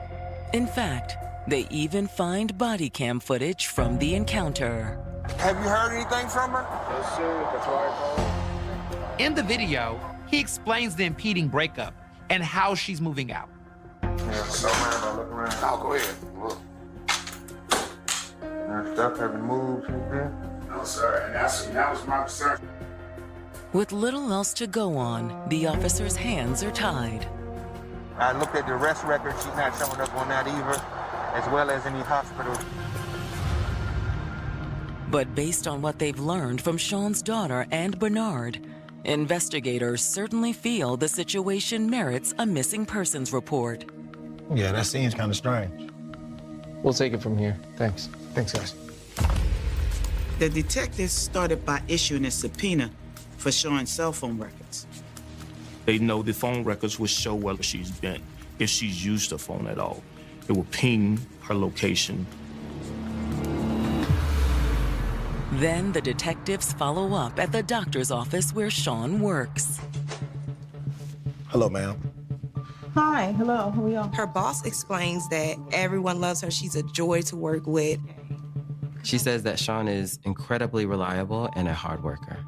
In fact, they even find body cam footage from the encounter. Have you heard anything from her? Yes, sir. That's why I called. In the video, he explains the impeding breakup and how she's moving out. Yeah, so mind if I look around? I'll go ahead. Look. Her stuff haven't moved since then? No, sir. And that was my concern. With little else to go on, the officer's hands are tied. I looked at the arrest record. She's not showing up on that either, as well as any hospital. But based on what they've learned from Sean's daughter and Bernard, investigators certainly feel the situation merits a missing persons report. Yeah, that seems kind of strange. We'll take it from here. Thanks. Thanks, guys. The detectives started by issuing a subpoena for Sean's cell phone records. They know the phone records will show where she's been, if she's used the phone at all. It will ping her location. Then the detectives follow up at the doctor's office where Sean works. Hello, ma'am. Hi, hello, how are y'all? Her boss explains that everyone loves her. She's a joy to work with. She says that Sean is incredibly reliable and a hard worker.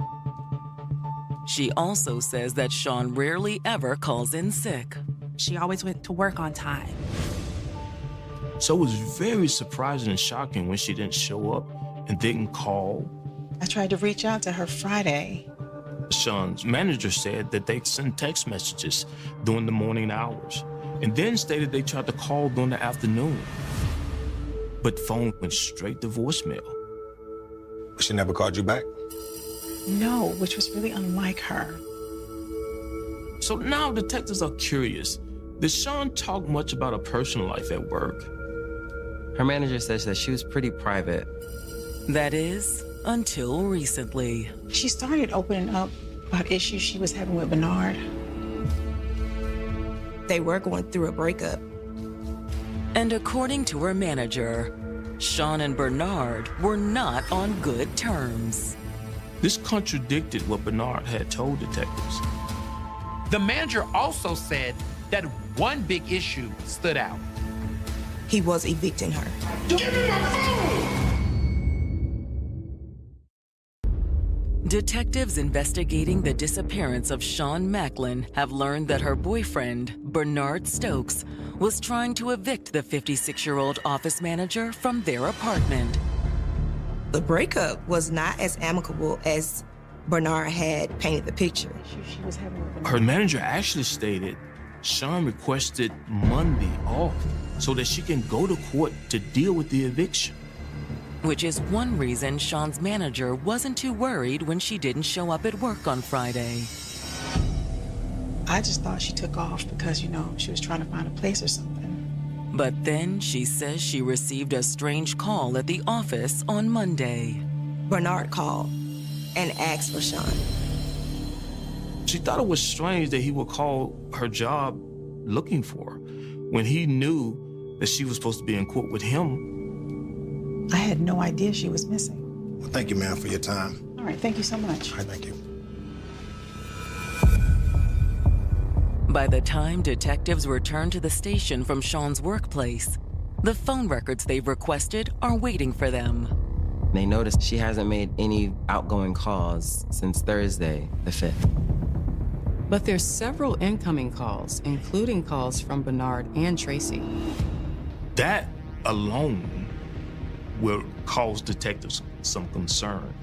She also says that Sean rarely ever calls in sick. She always went to work on time. So it was very surprising and shocking when she didn't show up and didn't call. I tried to reach out to her Friday. Sean's manager said that they sent text messages during the morning hours and then stated they tried to call during the afternoon. But the phone went straight to voicemail. She never called you back? No, which was really unlike her. So now detectives are curious. Did Sean talk much about her personal life at work? Her manager says that she was pretty private. That is, until recently. She started opening up about issues she was having with Bernard. They were going through a breakup. And according to her manager, Sean and Bernard were not on good terms. This contradicted what Bernard had told detectives. The manager also said that one big issue stood out. He was evicting her. Give me my phone! Detectives investigating the disappearance of Sean Macklin have learned that her boyfriend, Bernard Stokes, was trying to evict the 56-year-old office manager from their apartment. The breakup was not as amicable as Bernard had painted the picture. Her manager actually stated Sean requested Monday off so that she can go to court to deal with the eviction. Which is one reason Sean's manager wasn't too worried when she didn't show up at work on Friday. I just thought she took off because, she was trying to find a place or something. But then she says she received a strange call at the office on Monday. Bernard called and asked for Sean. She thought it was strange that he would call her job looking for her when he knew that she was supposed to be in court with him. I had no idea she was missing. Well, thank you, ma'am, for your time. All right, thank you so much. All right, thank you. By the time detectives return to the station from Sean's workplace, the phone records they've requested are waiting for them. They noticed she hasn't made any outgoing calls since Thursday, the 5th. But there's several incoming calls, including calls from Bernard and Tracy. That alone will cause detectives some concern.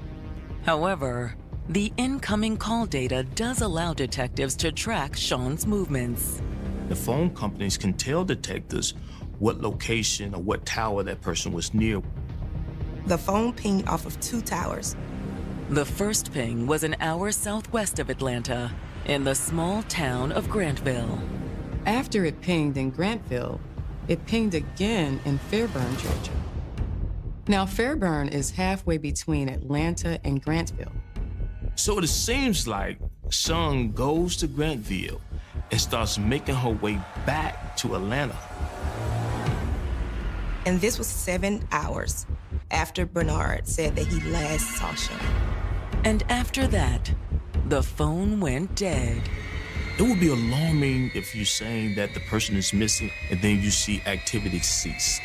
However, the incoming call data does allow detectives to track Sean's movements. The phone companies can tell detectives what location or what tower that person was near. The phone pinged off of 2 towers. The first ping was an hour southwest of Atlanta, in the small town of Grantville. After it pinged in Grantville, it pinged again in Fairburn, Georgia. Now, Fairburn is halfway between Atlanta and Grantville. So it seems like Sean goes to Grantville and starts making her way back to Atlanta. And this was 7 hours after Bernard said that he last saw Sean. And after that, the phone went dead. It would be alarming if you're saying that the person is missing and then you see activity cease.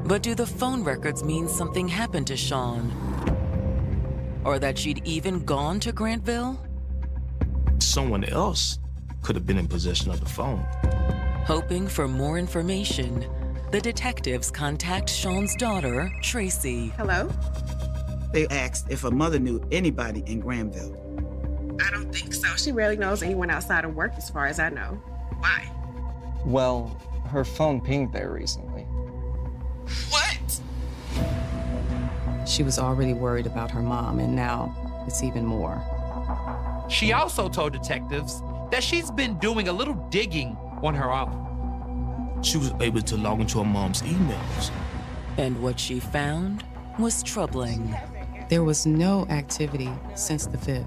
But do the phone records mean something happened to Sean? Or that she'd even gone to Grantville? Someone else could have been in possession of the phone. Hoping for more information, the detectives contact Sean's daughter, Tracy. Hello? They asked if her mother knew anybody in Granville. I don't think so. She rarely knows anyone outside of work as far as I know. Why? Well, her phone pinged there recently. What? She was already worried about her mom, and now it's even more. She also told detectives that she's been doing a little digging on her own. She was able to log into her mom's emails. And what she found was troubling. There was no activity since the 5th.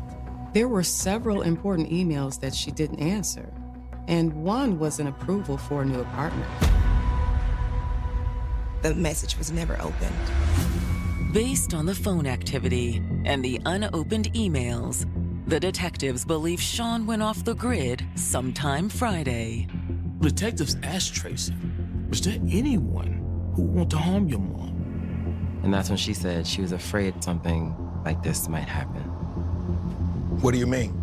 There were several important emails that she didn't answer, and one was an approval for a new apartment. The message was never opened. Based on the phone activity and the unopened emails, the detectives believe Sean went off the grid sometime Friday. Detectives asked Tracy, was there anyone who would want to harm your mom? And that's when she said she was afraid something like this might happen. What do you mean?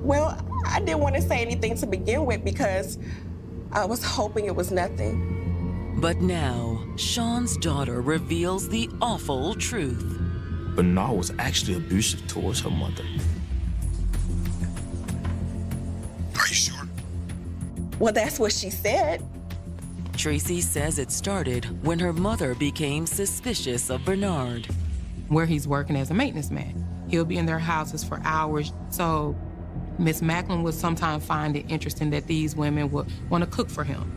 Well, I didn't want to say anything to begin with because I was hoping it was nothing. But now, Sean's daughter reveals the awful truth. Bernard was actually abusive towards her mother. Are you sure? Well, that's what she said. Tracy says it started when her mother became suspicious of Bernard. Where he's working as a maintenance man. He'll be in their houses for hours. So Miss Macklin would sometimes find it interesting that these women would want to cook for him.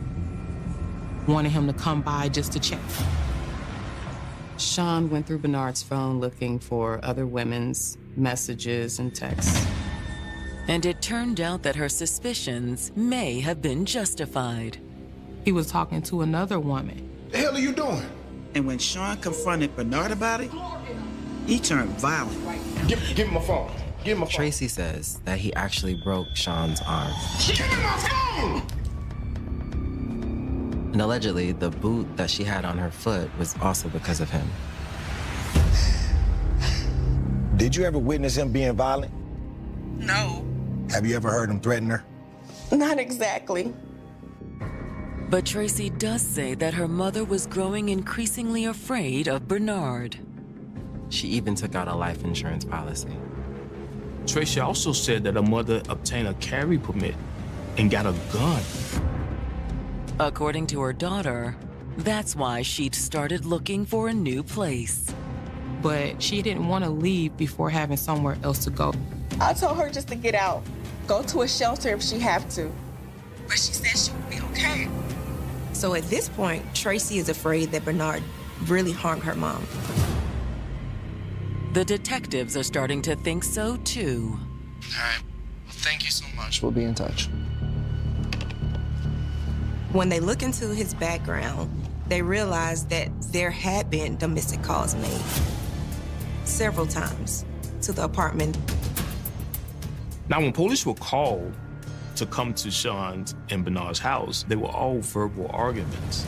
Wanted him to come by just to check. Sean went through Bernard's phone looking for other women's messages and texts. And it turned out that her suspicions may have been justified. He was talking to another woman. The hell are you doing? And when Sean confronted Bernard about it, he turned violent. Give me my phone. Give me my phone. Tracy says that he actually broke Sean's arm. Give me my phone! And allegedly, the boot that she had on her foot was also because of him. Did you ever witness him being violent? No, Have you ever heard him threaten her? not exactly. But Tracy does say that her mother was growing increasingly afraid of Bernard. She even took out a life insurance policy. Tracy also said that her mother obtained a carry permit and got a gun. According to her daughter, that's why she'd started looking for a new place. But she didn't want to leave before having somewhere else to go. I told her just to get out, go to a shelter if she have to. But she said she would be okay. So at this point, Tracy is afraid that Bernard really harmed her mom. The detectives are starting to think so too. All right. Well, thank you so much. We'll be in touch. When they look into his background, they realize that there had been domestic calls made several times to the apartment. Now, when police were called to come to Sean's and Bernard's house, they were all verbal arguments.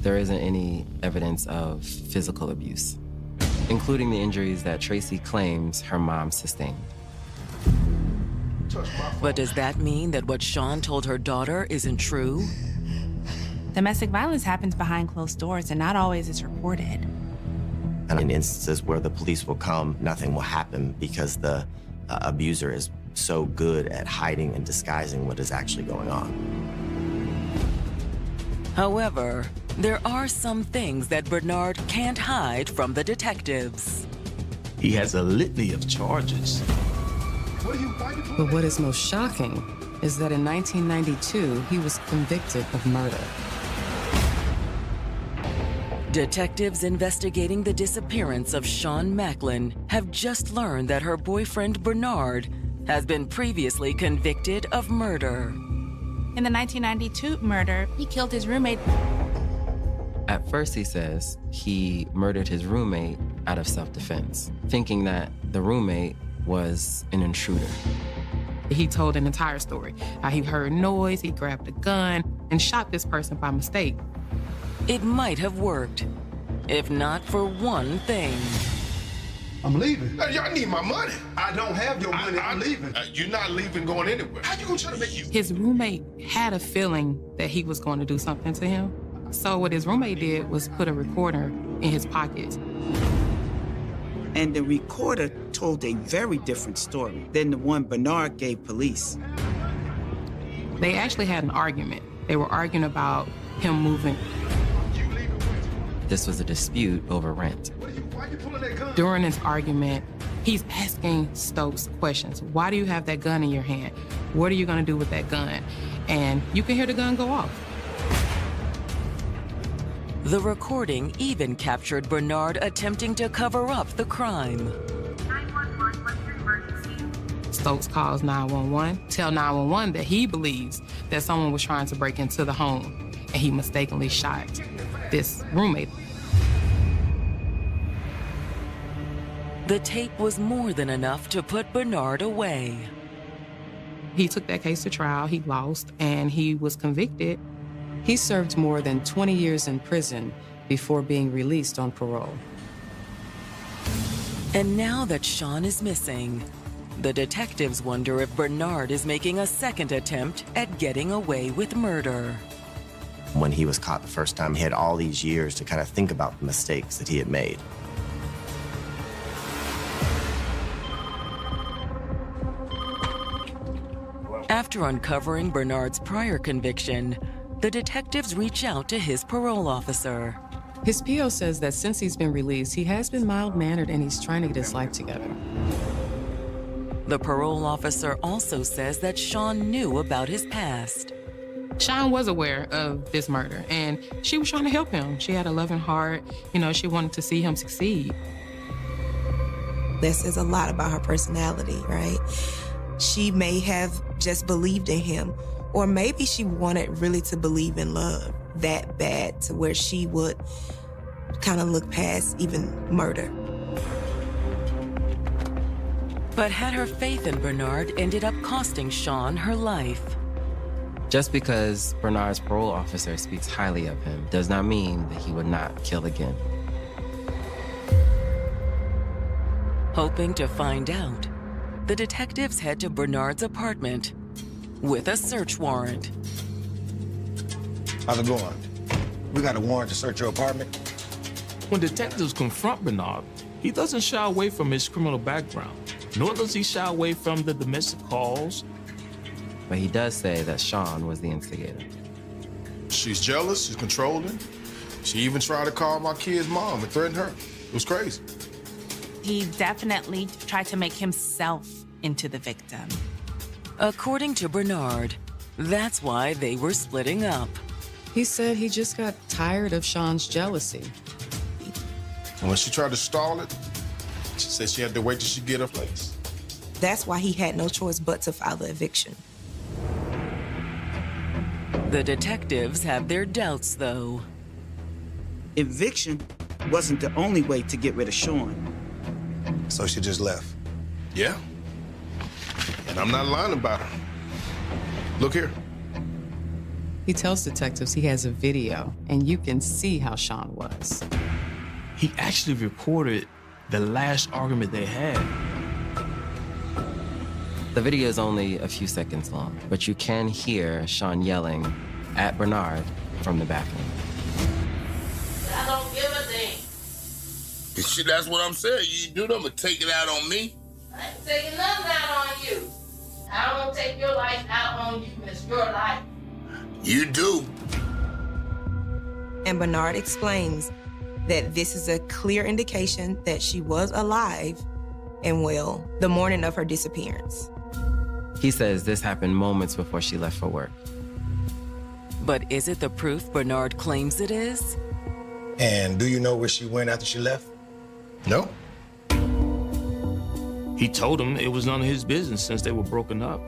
There isn't any evidence of physical abuse, including the injuries that Tracy claims her mom sustained. But does that mean that what Sean told her daughter isn't true? Domestic violence happens behind closed doors and not always is reported. And in instances where the police will come, nothing will happen because the abuser is so good at hiding and disguising what is actually going on. However, there are some things that Bernard can't hide from the detectives. He has a litany of charges. But what is most shocking is that in 1992, he was convicted of murder. Detectives investigating the disappearance of Sean Macklin have just learned that her boyfriend Bernard has been previously convicted of murder. In the 1992 murder, he killed his roommate. At first, he says he murdered his roommate out of self-defense, thinking that the roommate was an intruder. He told an entire story, how he heard noise, he grabbed a gun, and shot this person by mistake. It might have worked, if not for one thing. I'm leaving. Y'all need my money. I don't have your money. I'm leaving. You're not leaving, going anywhere. How you gonna try to make you? His roommate had a feeling that he was going to do something to him. So what his roommate did was put a recorder in his pocket. And the recorder told a very different story than the one Bernard gave police. They actually had an argument. They were arguing about him moving. This was a dispute over rent. During this argument, he's asking Stokes questions. Why do you have that gun in your hand? What are you gonna do with that gun? And you can hear the gun go off. The recording even captured Bernard attempting to cover up the crime. 911, what's your emergency? Stokes calls 911, tell 911 that he believes that someone was trying to break into the home, and he mistakenly shot this roommate. The tape was more than enough to put Bernard away. He took that case to trial, he lost, and he was convicted. He served more than 20 years in prison before being released on parole. And now that Sean is missing, the detectives wonder if Bernard is making a second attempt at getting away with murder. When he was caught the first time, he had all these years to kind of think about the mistakes that he had made. After uncovering Bernard's prior conviction, the detectives reach out to his parole officer. His PO says that since he's been released, he has been mild-mannered and he's trying to get his life together. The parole officer also says that Sean knew about his past. Sean was aware of this murder, and she was trying to help him. She had a loving heart. You know, she wanted to see him succeed. That says a lot about her personality, right? She may have just believed in him, or maybe she wanted really to believe in love that bad to where she would kind of look past even murder. But had her faith in Bernard ended up costing Sean her life? Just because Bernard's parole officer speaks highly of him does not mean that he would not kill again. Hoping to find out, the detectives head to Bernard's apartment with a search warrant. How's it going? We got a warrant to search your apartment. When detectives confront Bernard, he doesn't shy away from his criminal background, nor does he shy away from the domestic calls. But he does say that Sean was the instigator. She's jealous, she's controlling. She even tried to call my kid's mom and threaten her. It was crazy. He definitely tried to make himself into the victim. According to Bernard, that's why they were splitting up. He said he just got tired of Sean's jealousy. And when she tried to stall it, she said she had to wait till she get her place. That's why he had no choice but to file the eviction. The detectives have their doubts, though. Eviction wasn't the only way to get rid of Sean. So she just left. Yeah. And I'm not lying about her. Look here. He tells detectives he has a video, and you can see how Sean was. He actually recorded the last argument they had. The video is only a few seconds long, but you can hear Sean yelling at Bernard from the bathroom. I don't give a damn. Shit, that's what I'm saying. You do them and take it out on me. I ain't taking nothing out on you. I don't want to take your life out on you. It's your life. You do. And Bernard explains that this is a clear indication that she was alive and well the morning of her disappearance. He says this happened moments before she left for work. But is it the proof Bernard claims it is? And do you know where she went after she left? No. He told him it was none of his business since they were broken up.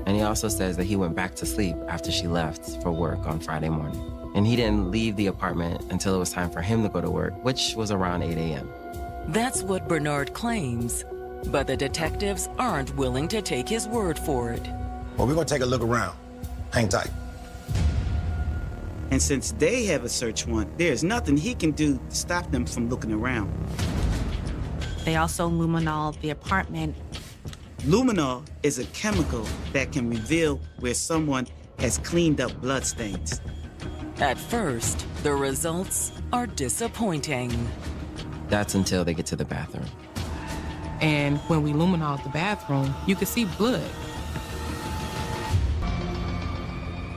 And he also says that he went back to sleep after she left for work on Friday morning. And he didn't leave the apartment until it was time for him to go to work, which was around 8 a.m. That's what Bernard claims, but the detectives aren't willing to take his word for it. Well, we're gonna take a look around. Hang tight. And since they have a search warrant, there's nothing he can do to stop them from looking around. They also luminol the apartment. Luminol is a chemical that can reveal where someone has cleaned up bloodstains. At first, the results are disappointing. That's until they get to the bathroom. And when we luminol the bathroom, you can see blood.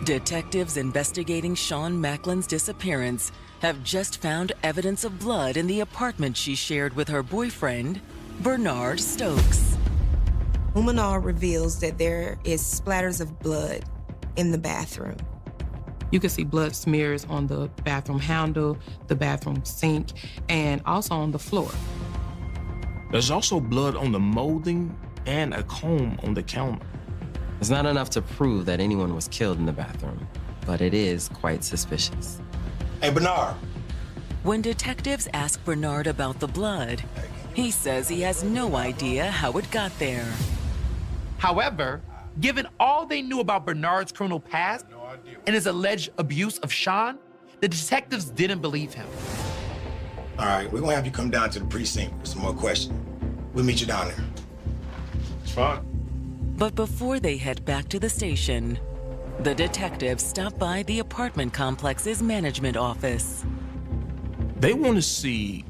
Detectives investigating Sean Macklin's disappearance have just found evidence of blood in the apartment she shared with her boyfriend, Bernard Stokes. Luminol reveals that there is splatters of blood in the bathroom. You can see blood smears on the bathroom handle, the bathroom sink, and also on the floor. There's also blood on the molding and a comb on the counter. It's not enough to prove that anyone was killed in the bathroom, but it is quite suspicious. Hey, Bernard. When detectives ask Bernard about the blood, he says he has no idea how it got there. However, given all they knew about Bernard's criminal past and his alleged abuse of Sean, the detectives didn't believe him. All right, we're gonna have you come down to the precinct for some more questions. We'll meet you down there. It's fine. But before they head back to the station, the detectives stop by the apartment complex's management office. They want to see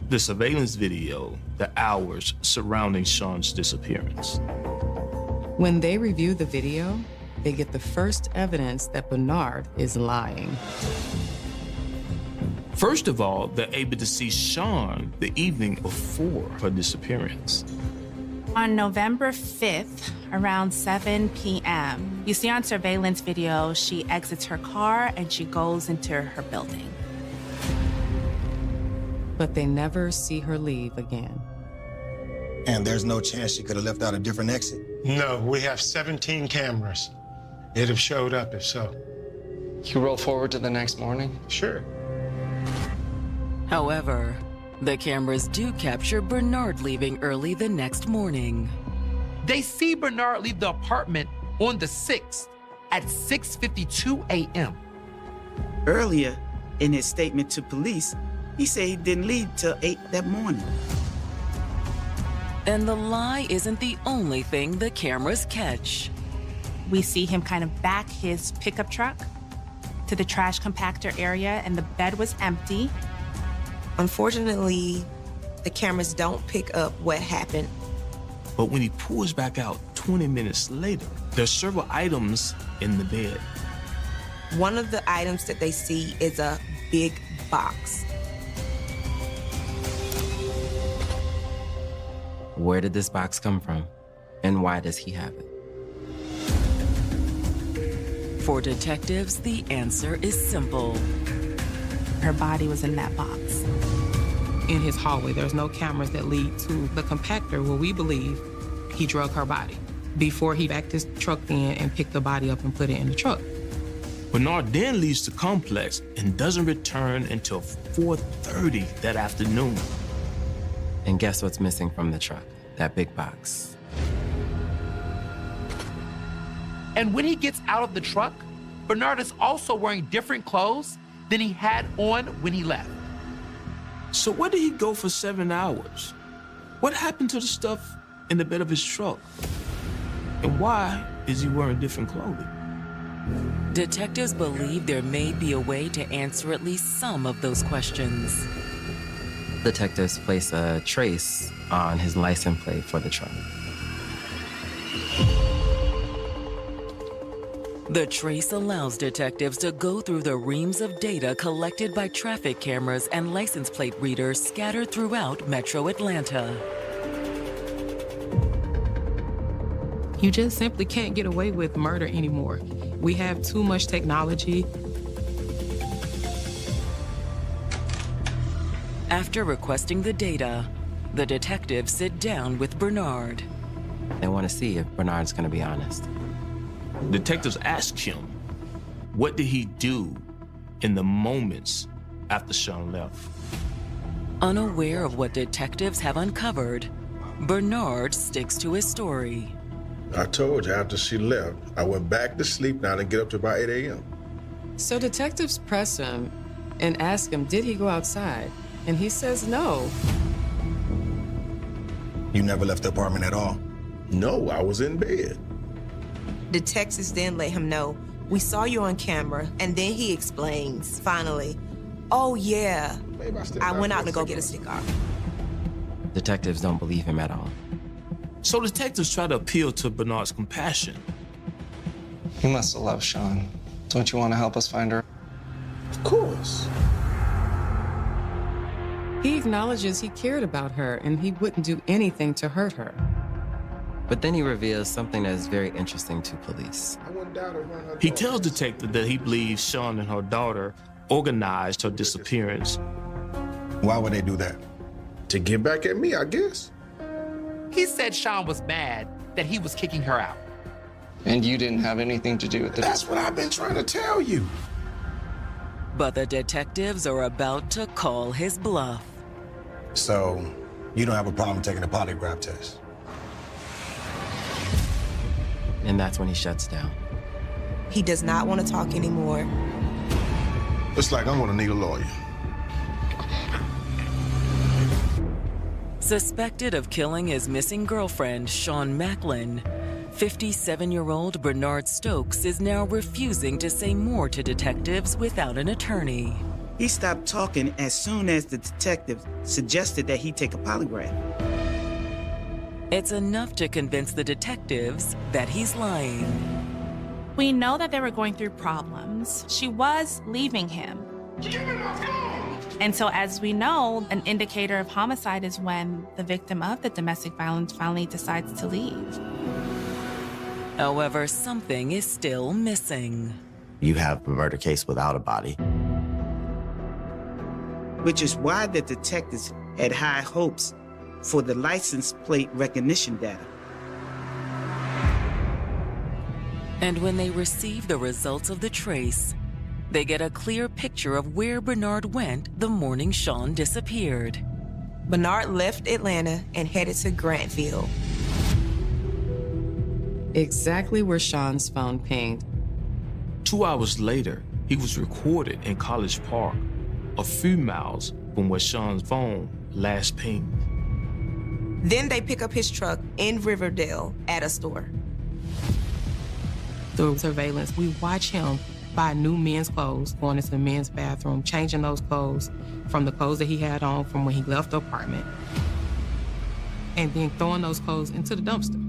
the surveillance video, the hours surrounding Sean's disappearance. When they review the video, they get the first evidence that Bernard is lying. First of all, they're able to see Sean the evening before her disappearance. On November 5th, around 7 p.m., you see on surveillance video, she exits her car and she goes into her building. But they never see her leave again. And there's no chance she could have left out a different exit? No, we have 17 cameras. It'd have showed up if so. You roll forward to the next morning? Sure. However, the cameras do capture Bernard leaving early the next morning. They see Bernard leave the apartment on the 6th at 6:52 a.m. Earlier, in his statement to police, he said he didn't leave till 8 that morning. And the lie isn't the only thing the cameras catch. We see him kind of back his pickup truck to the trash compactor area, and the bed was empty. Unfortunately, the cameras don't pick up what happened. But when he pulls back out 20 minutes later, there's several items in the bed. One of the items that they see is a big box. Where did this box come from? And why does he have it? For detectives, the answer is simple. Her body was in that box. In his hallway, there's no cameras that lead to the compactor where we believe he drug her body before he backed his truck in and picked the body up and put it in the truck. Bernard then leaves the complex and doesn't return until 4:30 that afternoon. And guess what's missing from the truck? That big box. And when he gets out of the truck, Bernard is also wearing different clothes than he had on when he left. So where did he go for 7 hours? What happened to the stuff in the bed of his truck? And why is he wearing different clothing? Detectives believe there may be a way to answer at least some of those questions. Detectives place a trace on his license plate for the truck. The trace allows detectives to go through the reams of data collected by traffic cameras and license plate readers scattered throughout Metro Atlanta. You just simply can't get away with murder anymore. We have too much technology. After requesting the data, the detectives sit down with Bernard. They want to see if Bernard's going to be honest. Detectives ask him, what did he do in the moments after Sean left? Unaware of what detectives have uncovered, Bernard sticks to his story. I told you after she left, I went back to sleep now and get up to about 8 a.m. So detectives press him and ask him, did he go outside? And he says no. You never left the apartment at all? No, I was in bed. Detectives then let him know, we saw you on camera, and then he explains, finally, oh yeah, I went out to go get a cigar. Detectives don't believe him at all. So detectives try to appeal to Bernard's compassion. You must have loved Sean. Don't you want to help us find her? Of course. He acknowledges he cared about her and he wouldn't do anything to hurt her. But then he reveals something that is very interesting to police. He tells detectives that he believes Sean and her daughter organized her disappearance. Why would they do that? To get back at me, I guess. He said Sean was mad that he was kicking her out. And you didn't have anything to do with it. That's what I've been trying to tell you. But the detectives are about to call his bluff. So, you don't have a problem taking a polygraph test? And that's when he shuts down. He does not want to talk anymore. It's like I'm gonna need a lawyer. Suspected of killing his missing girlfriend, Sean Macklin, 57-year-old Bernard Stokes is now refusing to say more to detectives without an attorney. He stopped talking as soon as the detective suggested that he take a polygraph. It's enough to convince the detectives that he's lying. We know that they were going through problems. She was leaving him. And so as we know, an indicator of homicide is when the victim of the domestic violence finally decides to leave. However, something is still missing. You have a murder case without a body. Which is why the detectives had high hopes for the license plate recognition data. And when they receive the results of the trace, they get a clear picture of where Bernard went the morning Sean disappeared. Bernard left Atlanta and headed to Grantville. Exactly where Sean's phone pinged. 2 hours later, he was recorded in College Park, a few miles from where Sean's phone last pinged. Then they pick up his truck in Riverdale at a store. Through surveillance, we watch him buy new men's clothes, going into the men's bathroom, changing those clothes from the clothes that he had on from when he left the apartment, and then throwing those clothes into the dumpster.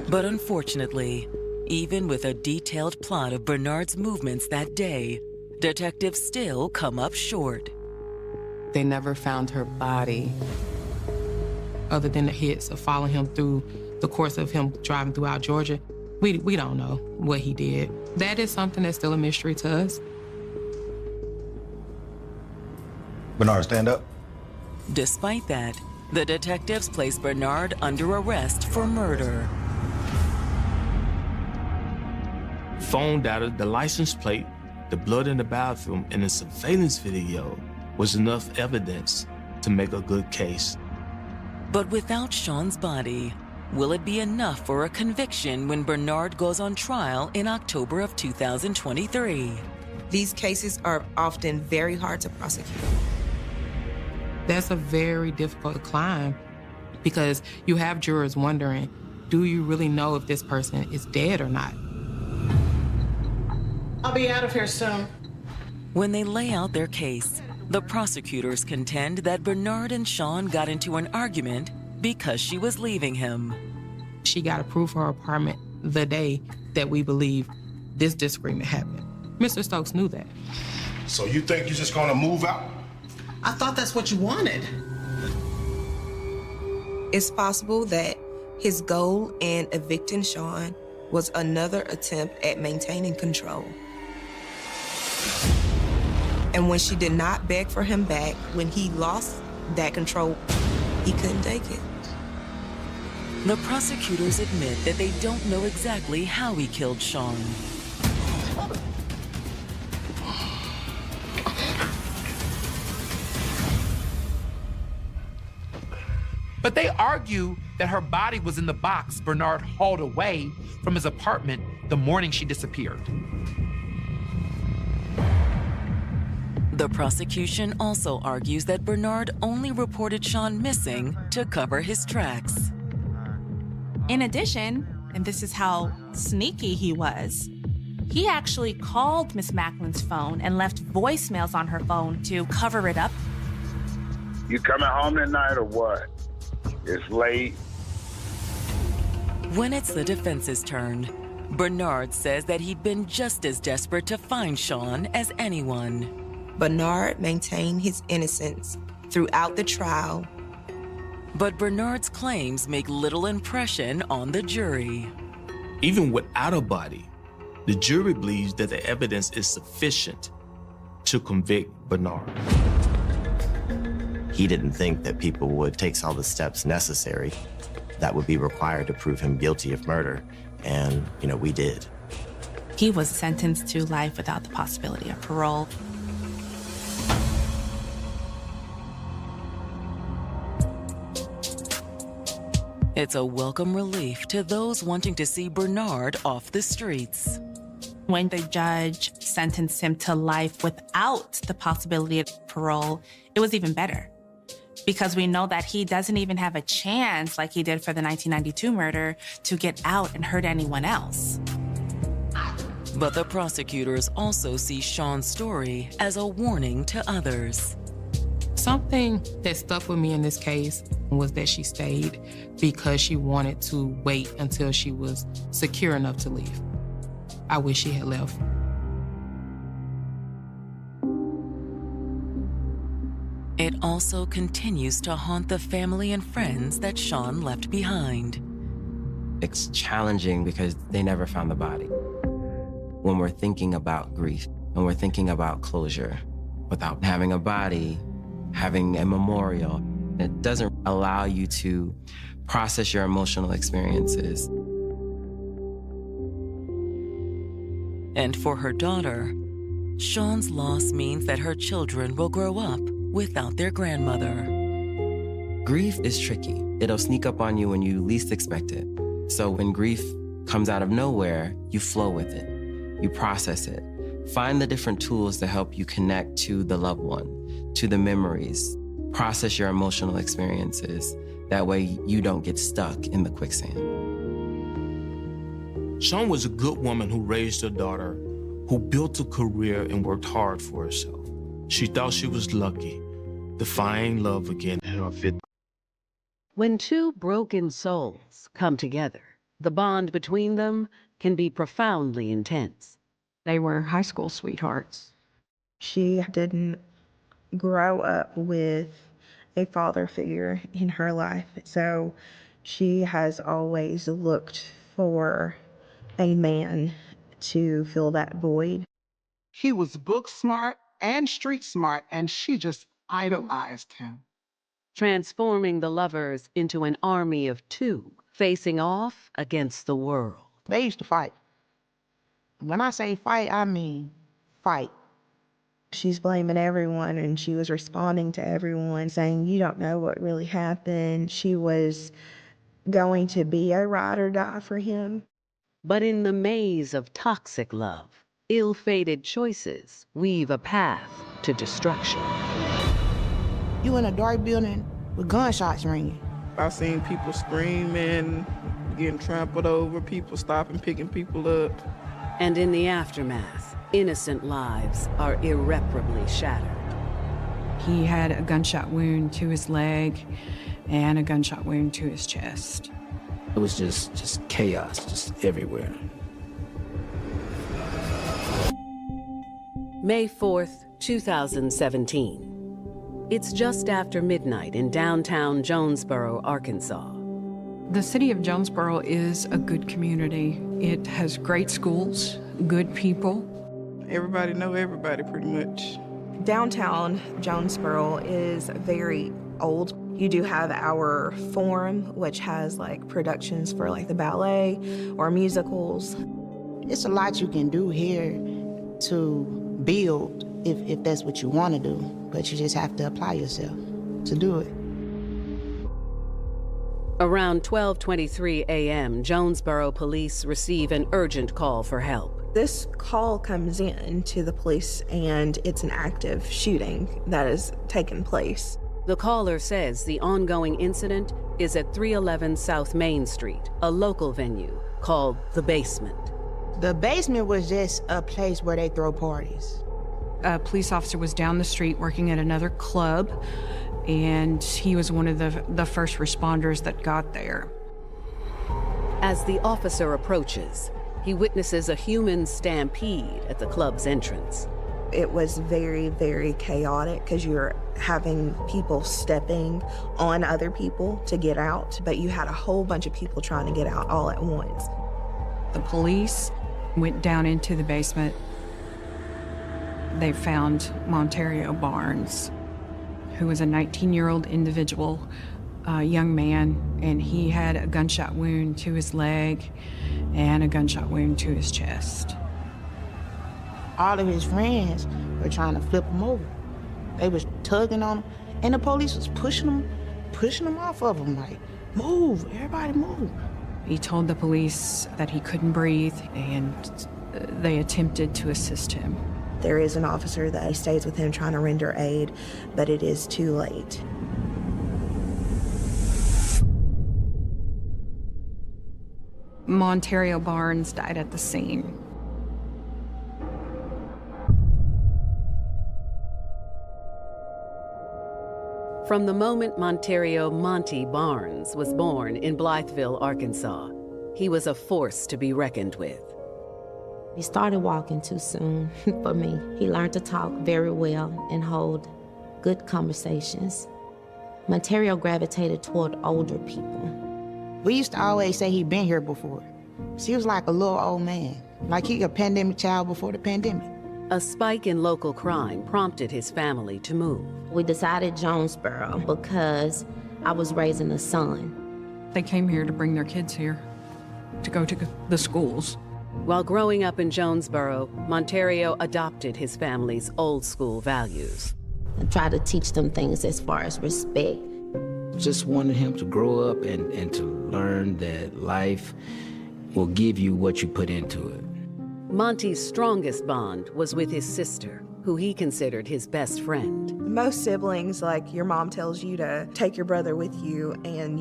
But unfortunately, even with a detailed plot of Bernard's movements that day, detectives still come up short. They never found her body. Other than the hits of following him through the course of him driving throughout Georgia, we don't know what he did. That is something that's still a mystery to us. Bernard, stand up. Despite that, the detectives place Bernard under arrest for murder. Phone data, the license plate, the blood in the bathroom, and the surveillance video was enough evidence to make a good case. But without Sean's body, will it be enough for a conviction when Bernard goes on trial in October of 2023? These cases are often very hard to prosecute. That's a very difficult climb because you have jurors wondering, do you really know if this person is dead or not? I'll be out of here soon. When they lay out their case, the prosecutors contend that Bernard and Sean got into an argument because she was leaving him. She got approved for her apartment the day that we believe this disagreement happened. Mr. Stokes knew that. So you think you're just gonna move out? I thought that's what you wanted. It's possible that his goal in evicting Sean was another attempt at maintaining control. And when she did not beg for him back, when he lost that control, he couldn't take it. The prosecutors admit that they don't know exactly how he killed Sean. But they argue that her body was in the box Bernard hauled away from his apartment the morning she disappeared. The prosecution also argues that Bernard only reported Sean missing to cover his tracks. In addition, and this is how sneaky he was, he actually called Miss Macklin's phone and left voicemails on her phone to cover it up. You coming home tonight or what? It's late. When it's the defense's turn, Bernard says that he'd been just as desperate to find Sean as anyone. Bernard maintained his innocence throughout the trial. But Bernard's claims make little impression on the jury. Even without a body, the jury believes that the evidence is sufficient to convict Bernard. He didn't think that people would take all the steps necessary that would be required to prove him guilty of murder. And, we did. He was sentenced to life without the possibility of parole. It's a welcome relief to those wanting to see Bernard off the streets. When the judge sentenced him to life without the possibility of parole, it was even better. Because we know that he doesn't even have a chance, like he did for the 1992 murder, to get out and hurt anyone else. But the prosecutors also see Sean's story as a warning to others. Something that stuck with me in this case was that she stayed because she wanted to wait until she was secure enough to leave. I wish she had left. It also continues to haunt the family and friends that Sean left behind. It's challenging because they never found the body. When we're thinking about grief and we're thinking about closure, without having a body, having a memorial, it doesn't allow you to process your emotional experiences. And for her daughter, Sean's loss means that her children will grow up without their grandmother. Grief is tricky. It'll sneak up on you when you least expect it. So when grief comes out of nowhere, you flow with it. You process it. Find the different tools to help you connect to the loved one, to the memories, process your emotional experiences. That way you don't get stuck in the quicksand. Shawn was a good woman who raised her daughter, who built a career and worked hard for herself. She thought she was lucky to find love again. When two broken souls come together, the bond between them can be profoundly intense. They were high school sweethearts. She didn't grow up with a father figure in her life, so she has always looked for a man to fill that void. He was book smart and street smart, and she just idolized him. Transforming the lovers into an army of two, facing off against the world. They used to fight. When I say fight, I mean fight. She's blaming everyone, and she was responding to everyone, saying, you don't know what really happened. She was going to be a ride or die for him. But in the maze of toxic love, ill-fated choices weave a path to destruction. You in a dark building with gunshots ringing. I've seen people screaming, getting trampled over, people stopping, picking people up. And in the aftermath, innocent lives are irreparably shattered. He had a gunshot wound to his leg and a gunshot wound to his chest. It was just chaos, just everywhere. May 4th, 2017. It's just after midnight in downtown Jonesboro, Arkansas. The city of Jonesboro is a good community. It has great schools, good people. Everybody know everybody pretty much. Downtown Jonesboro is very old. You do have our Forum, which has like productions for like the ballet or musicals. It's a lot you can do here to build if that's what you want to do, but you just have to apply yourself to do it. Around 12:23 a.m., Jonesboro police receive an urgent call for help. This call comes in to the police, and it's an active shooting that has taken place. The caller says the ongoing incident is at 311 South Main Street, a local venue called The Basement. The Basement was just a place where they throw parties. A police officer was down the street working at another club, and he was one of the first responders that got there. As the officer approaches, he witnesses a human stampede at the club's entrance. It was very, very chaotic because you're having people stepping on other people to get out, but you had a whole bunch of people trying to get out all at once. The police went down into the basement. They found Monterio Barnes, who was a 19-year-old individual, a young man, and he had a gunshot wound to his leg and a gunshot wound to his chest. All of his friends were trying to flip him over. They was tugging on him, and the police was pushing him off of him, like, move, everybody move. He told the police that he couldn't breathe, and they attempted to assist him. There is an officer that stays with him trying to render aid, but it is too late. Monterio Barnes died at the scene. From the moment Monterio Monty Barnes was born in Blytheville, Arkansas, he was a force to be reckoned with. He started walking too soon for me. He learned to talk very well and hold good conversations. Monterio gravitated toward older people. We used to always say he'd been here before. He was like a little old man, like he a pandemic child before the pandemic. A spike in local crime prompted his family to move. We decided Jonesboro because I was raising a son. They came here to bring their kids here, to go to the schools. While growing up in Jonesboro, Monterio adopted his family's old-school values. I tried to teach them things as far as respect. Just wanted him to grow up and to learn that life will give you what you put into it. Monty's strongest bond was with his sister, who he considered his best friend. Most siblings, like your mom tells you to take your brother with you, and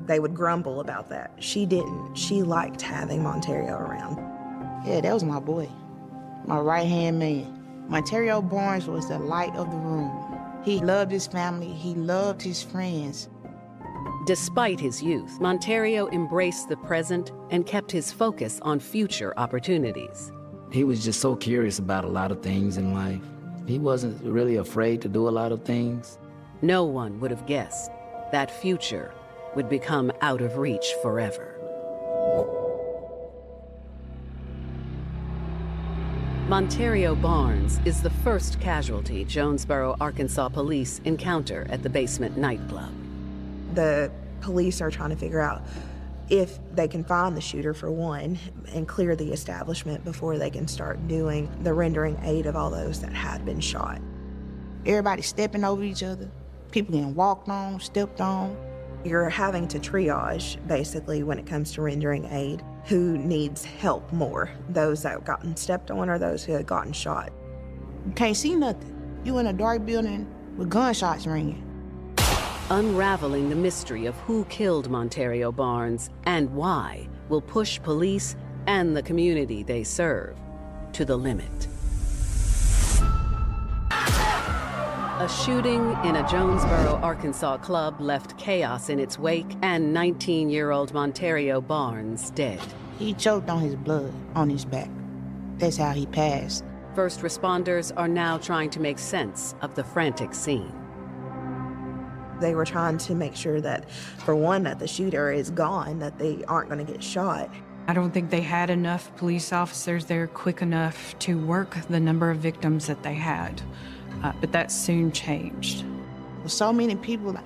they would grumble about that. She didn't. She liked having Monterio around. Yeah, that was my boy, my right-hand man. Monterio Barnes was the light of the room. He loved his family, he loved his friends. Despite his youth, Monterio embraced the present and kept his focus on future opportunities. He was just so curious about a lot of things in life. He wasn't really afraid to do a lot of things. No one would have guessed that future would become out of reach forever. Monterio Barnes is the first casualty Jonesboro, Arkansas police encounter at the Basement nightclub. The police are trying to figure out if they can find the shooter, for one, and clear the establishment before they can start doing the rendering aid of all those that had been shot. Everybody stepping over each other, people getting walked on, stepped on. You're having to triage, basically, when it comes to rendering aid, who needs help more, those that have gotten stepped on or those who had gotten shot. You can't see nothing. You in a dark building with gunshots ringing. Unraveling the mystery of who killed Monterio Barnes and why will push police and the community they serve to the limit. A shooting in a Jonesboro, Arkansas club left chaos in its wake and 19-year-old Monterio Barnes dead. He choked on his blood on his back. That's how he passed. First responders are now trying to make sense of the frantic scene. They were trying to make sure that, for one, that the shooter is gone, that they aren't going to get shot. I don't think they had enough police officers there quick enough to work the number of victims that they had. But that soon changed. So many people, like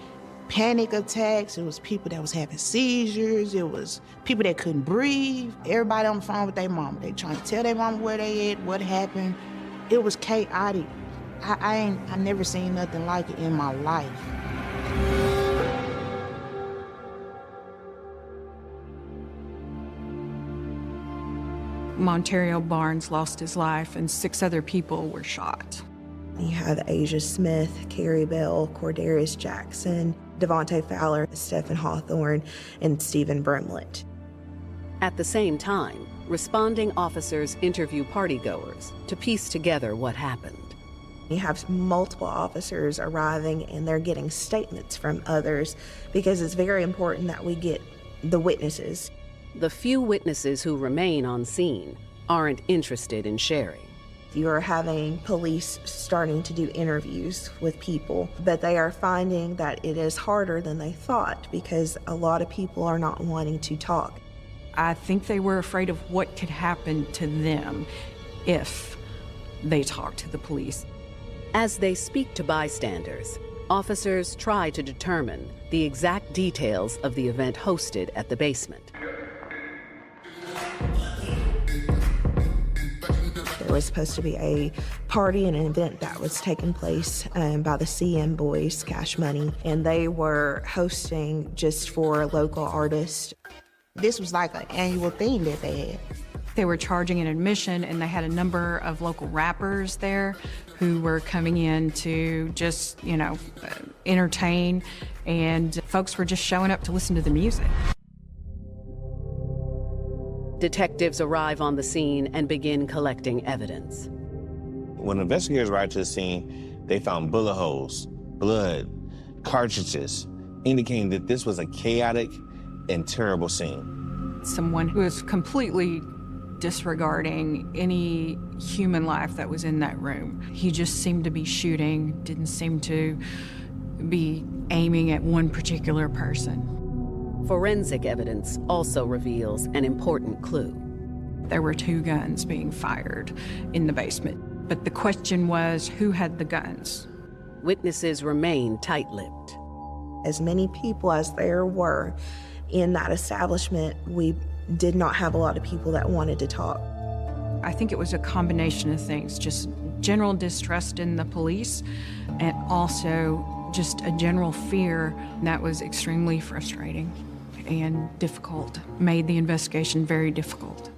panic attacks, it was people that was having seizures, it was people that couldn't breathe, everybody on the phone with their mama. They trying to tell their mama where they at, what happened. It was chaotic. I never seen nothing like it in my life. Monterio Barnes lost his life and 6 other people were shot. You had Asia Smith, Carrie Bell, Cordarius Jackson, Devontae Fowler, Stephen Hawthorne, and Stephen Brimlett. At the same time, responding officers interview partygoers to piece together what happened. You have multiple officers arriving and they're getting statements from others because it's very important that we get the witnesses. The few witnesses who remain on scene aren't interested in sharing. You're having police starting to do interviews with people, but they are finding that it is harder than they thought because a lot of people are not wanting to talk. I think they were afraid of what could happen to them if they talked to the police. As they speak to bystanders, officers try to determine the exact details of the event hosted at the basement. There was supposed to be a party and an event that was taking place by the CM Boys, Cash Money, and they were hosting just for local artists. This was like an annual thing that they had. They were charging an admission, and they had a number of local rappers there who were coming in to just, entertain, and folks were just showing up to listen to the music. Detectives arrive on the scene and begin collecting evidence. When investigators arrived to the scene, they found bullet holes, blood, cartridges, indicating that this was a chaotic and terrible scene. Someone who was completely disregarding any human life that was in that room. He just seemed to be shooting, didn't seem to be aiming at one particular person. Forensic evidence also reveals an important clue. There were 2 guns being fired in the basement, but the question was, who had the guns? Witnesses remain tight-lipped. As many people as there were in that establishment, we did not have a lot of people that wanted to talk. I think it was a combination of things, just general distrust in the police and also just a general fear that was extremely frustrating and difficult, made the investigation very difficult.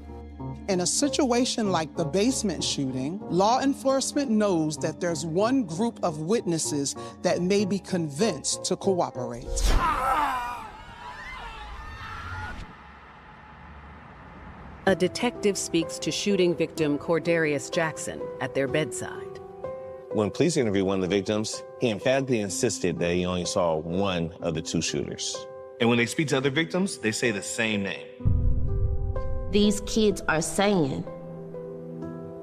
In a situation like the basement shooting, law enforcement knows that there's one group of witnesses that may be convinced to cooperate. A detective speaks to shooting victim Cordarius Jackson at their bedside. When police interviewed one of the victims, he emphatically insisted that he only saw one of the two shooters. And when they speak to other victims, they say the same name. These kids are saying,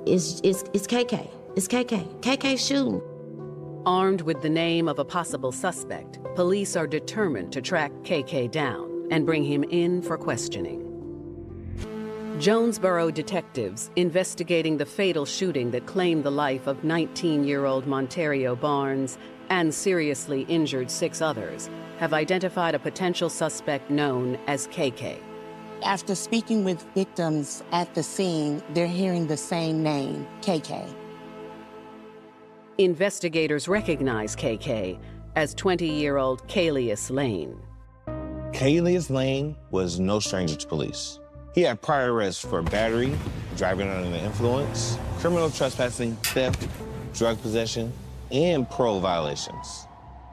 it's KK, it's KK, KK shooting. Armed with the name of a possible suspect, police are determined to track KK down and bring him in for questioning. Jonesboro detectives investigating the fatal shooting that claimed the life of 19-year-old Monterio Barnes and seriously injured 6 others have identified a potential suspect known as KK. After speaking with victims at the scene, they're hearing the same name, KK. Investigators recognize KK as 20-year-old Calius Lane. Calius Lane was no stranger to police. He had prior arrests for battery, driving under the influence, criminal trespassing, theft, drug possession, and parole violations.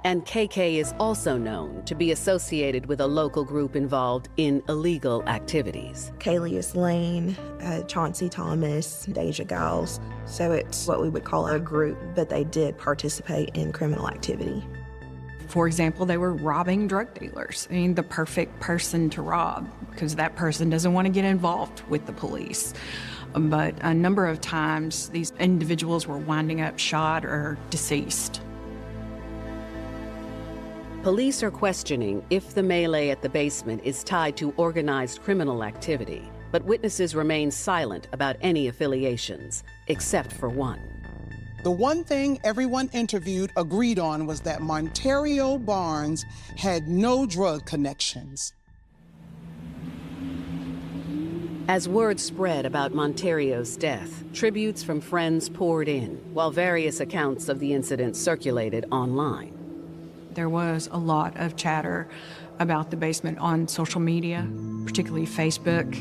And KK is also known to be associated with a local group involved in illegal activities. Calius Lane, Chauncey Thomas, Deja Giles. So it's what we would call a group, but they did participate in criminal activity. For example, they were robbing drug dealers. I mean, the perfect person to rob, because that person doesn't want to get involved with the police. But a number of times, these individuals were winding up shot or deceased. Police are questioning if the melee at the basement is tied to organized criminal activity, but witnesses remain silent about any affiliations, except for one. The one thing everyone interviewed agreed on was that Monterio Barnes had no drug connections. As word spread about Monterio's death, tributes from friends poured in, while various accounts of the incident circulated online. There was a lot of chatter about the basement on social media, particularly Facebook.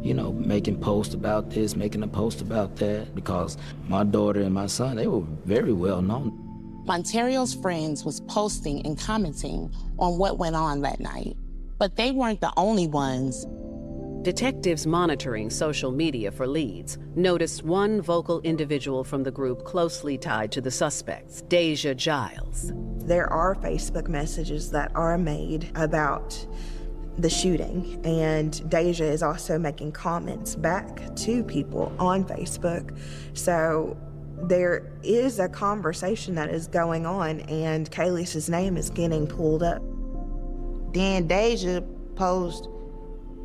You know, making posts about this, making a post about that, because my daughter and my son, they were very well known. Monterio's friends was posting and commenting on what went on that night, but they weren't the only ones. Detectives monitoring social media for leads noticed one vocal individual from the group closely tied to the suspects, Deja Giles. There are Facebook messages that are made about the shooting, and Deja is also making comments back to people on Facebook. So there is a conversation that is going on, and Calius's name is getting pulled up. Then Deja posed,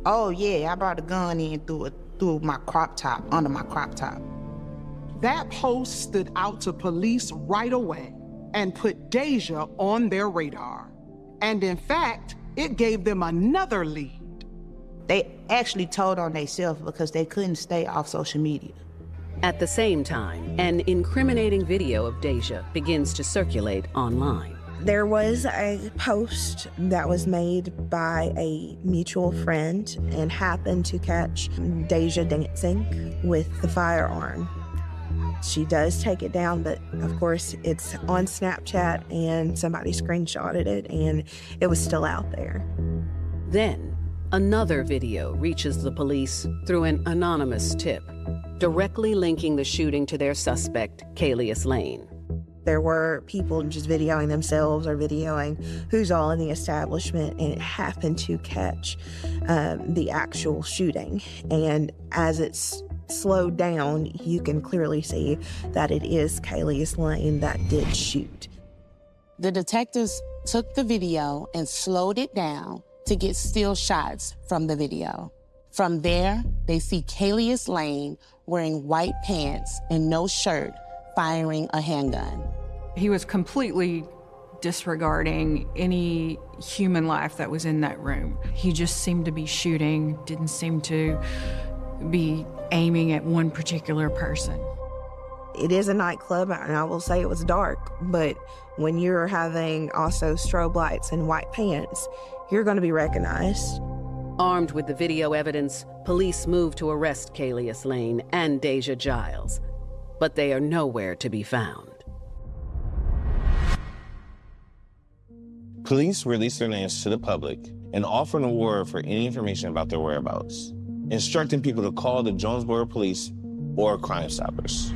"Oh yeah, I brought a gun in through my crop top, under my crop top." That post stood out to police right away and put Deja on their radar. And in fact, it gave them another lead. They actually told on themselves because they couldn't stay off social media. At the same time, an incriminating video of Deja begins to circulate online. There was a post that was made by a mutual friend and happened to catch Deja dancing with the firearm. She does take it down, but of course it's on Snapchat and somebody screenshotted it and it was still out there. Then, another video reaches the police through an anonymous tip, directly linking the shooting to their suspect, Calius Lane. There were people just videoing themselves or videoing who's all in the establishment, and it happened to catch the actual shooting. And as it's slowed down, you can clearly see that it is Calius Lane that did shoot. The detectives took the video and slowed it down to get still shots from the video. From there, they see Calius Lane wearing white pants and no shirt, firing a handgun. He was completely disregarding any human life that was in that room. He just seemed to be shooting, didn't seem to be aiming at one particular person. It is a nightclub, and I will say it was dark, but when you're having also strobe lights and white pants, you're going to be recognized. Armed with the video evidence, police move to arrest Calius Lane and Deja Giles, but they are nowhere to be found. Police release their names to the public and offer an award for any information about their whereabouts, instructing people to call the Jonesboro Police or Crime Stoppers.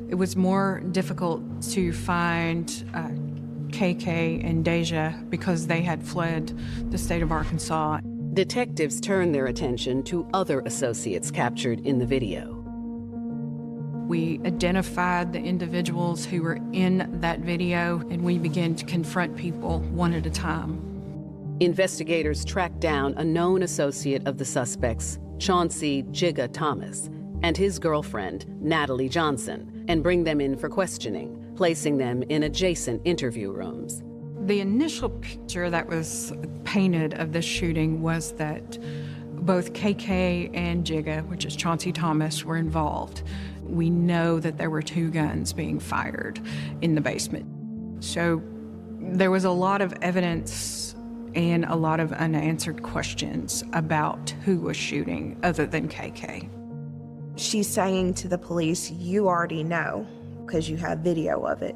It was more difficult to find KK and Deja because they had fled the state of Arkansas. Detectives turned their attention to other associates captured in the video. We identified the individuals who were in that video, and we began to confront people one at a time. Investigators tracked down a known associate of the suspects, Chauncey Jigga Thomas, and his girlfriend, Natalie Johnson, and bring them in for questioning, placing them in adjacent interview rooms. The initial picture that was painted of this shooting was that both KK and Jigga, which is Chauncey Thomas, were involved. We know that there were 2 guns being fired in the basement. So there was a lot of evidence and a lot of unanswered questions about who was shooting other than KK. She's saying to the police, you already know because you have video of it.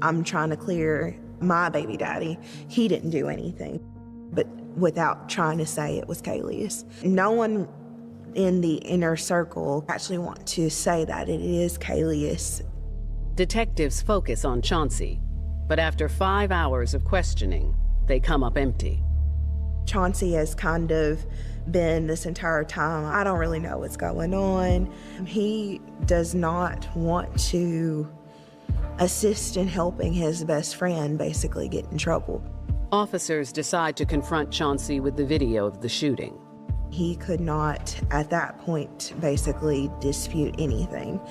I'm trying to clear my baby daddy. He didn't do anything, but without trying to say it was Calius. No one in the inner circle actually want to say that it is Calius. Detectives focus on Chauncey, but after 5 hours of questioning, they come up empty. Chauncey has kind of been this entire time, I don't really know what's going on. He does not want to assist in helping his best friend basically get in trouble. Officers decide to confront Chauncey with the video of the shooting. He could not, at that point, basically dispute anything.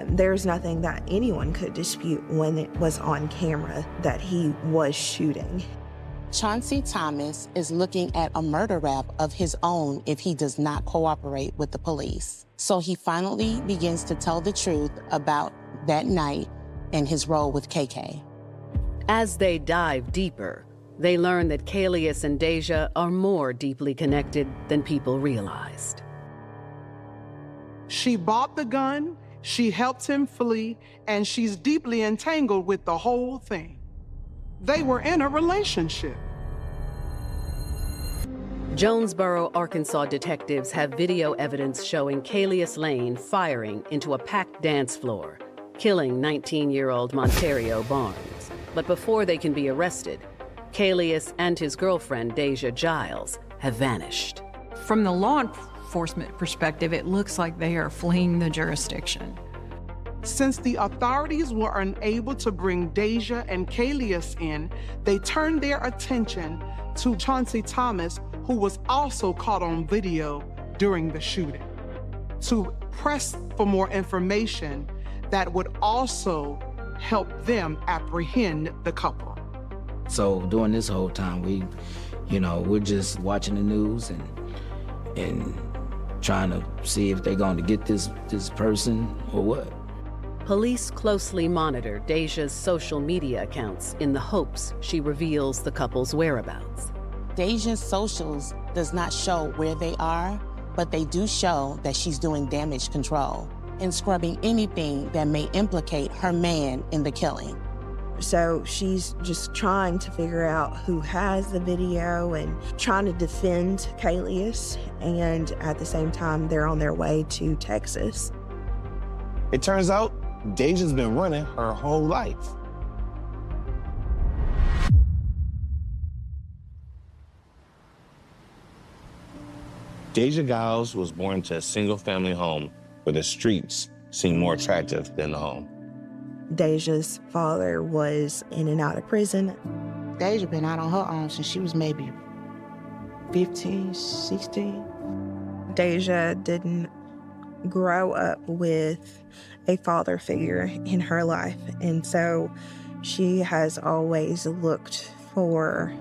There's nothing that anyone could dispute when it was on camera that he was shooting. Chauncey Thomas is looking at a murder rap of his own if he does not cooperate with the police. So he finally begins to tell the truth about that night and his role with KK. As they dive deeper, they learn that Calius and Deja are more deeply connected than people realized. She bought the gun, she helped him flee, and she's deeply entangled with the whole thing. They were in a relationship. Jonesboro, Arkansas detectives have video evidence showing Calius Lane firing into a packed dance floor, killing 19-year-old Monterio Barnes. But before they can be arrested, Calius and his girlfriend, Deja Giles, have vanished. From the law enforcement perspective, it looks like they are fleeing the jurisdiction. Since the authorities were unable to bring Deja and Calius in, they turned their attention to Chauncey Thomas, who was also caught on video during the shooting, to press for more information that would also help them apprehend the couple. So during this whole time, we're just watching the news and trying to see if they're going to get this person or what. Police closely monitor Deja's social media accounts in the hopes she reveals the couple's whereabouts. Deja's socials does not show where they are, but they do show that she's doing damage control and scrubbing anything that may implicate her man in the killing. So she's just trying to figure out who has the video and trying to defend Calius, and at the same time, they're on their way to Texas. It turns out Deja's been running her whole life. Deja Giles was born to a single-family home where the streets seemed more attractive than the home. Deja's father was in and out of prison. Deja been out on her own since she was maybe 15, 16. Deja didn't grow up with a father figure in her life, and so she has always looked for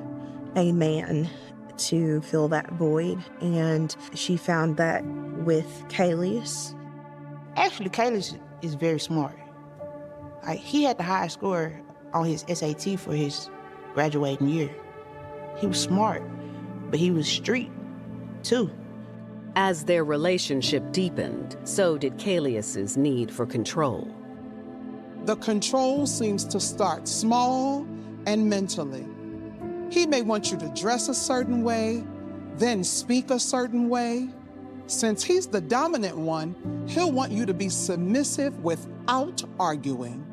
a man to fill that void, and she found that with Calius. Actually, Calius is very smart. Like, he had the highest score on his SAT for his graduating year. He was smart, but he was street. too. As their relationship deepened, so did Kalius's need for control. The control seems to start small and mentally. He may want you to dress a certain way, then speak a certain way. Since he's the dominant one, he'll want you to be submissive without arguing.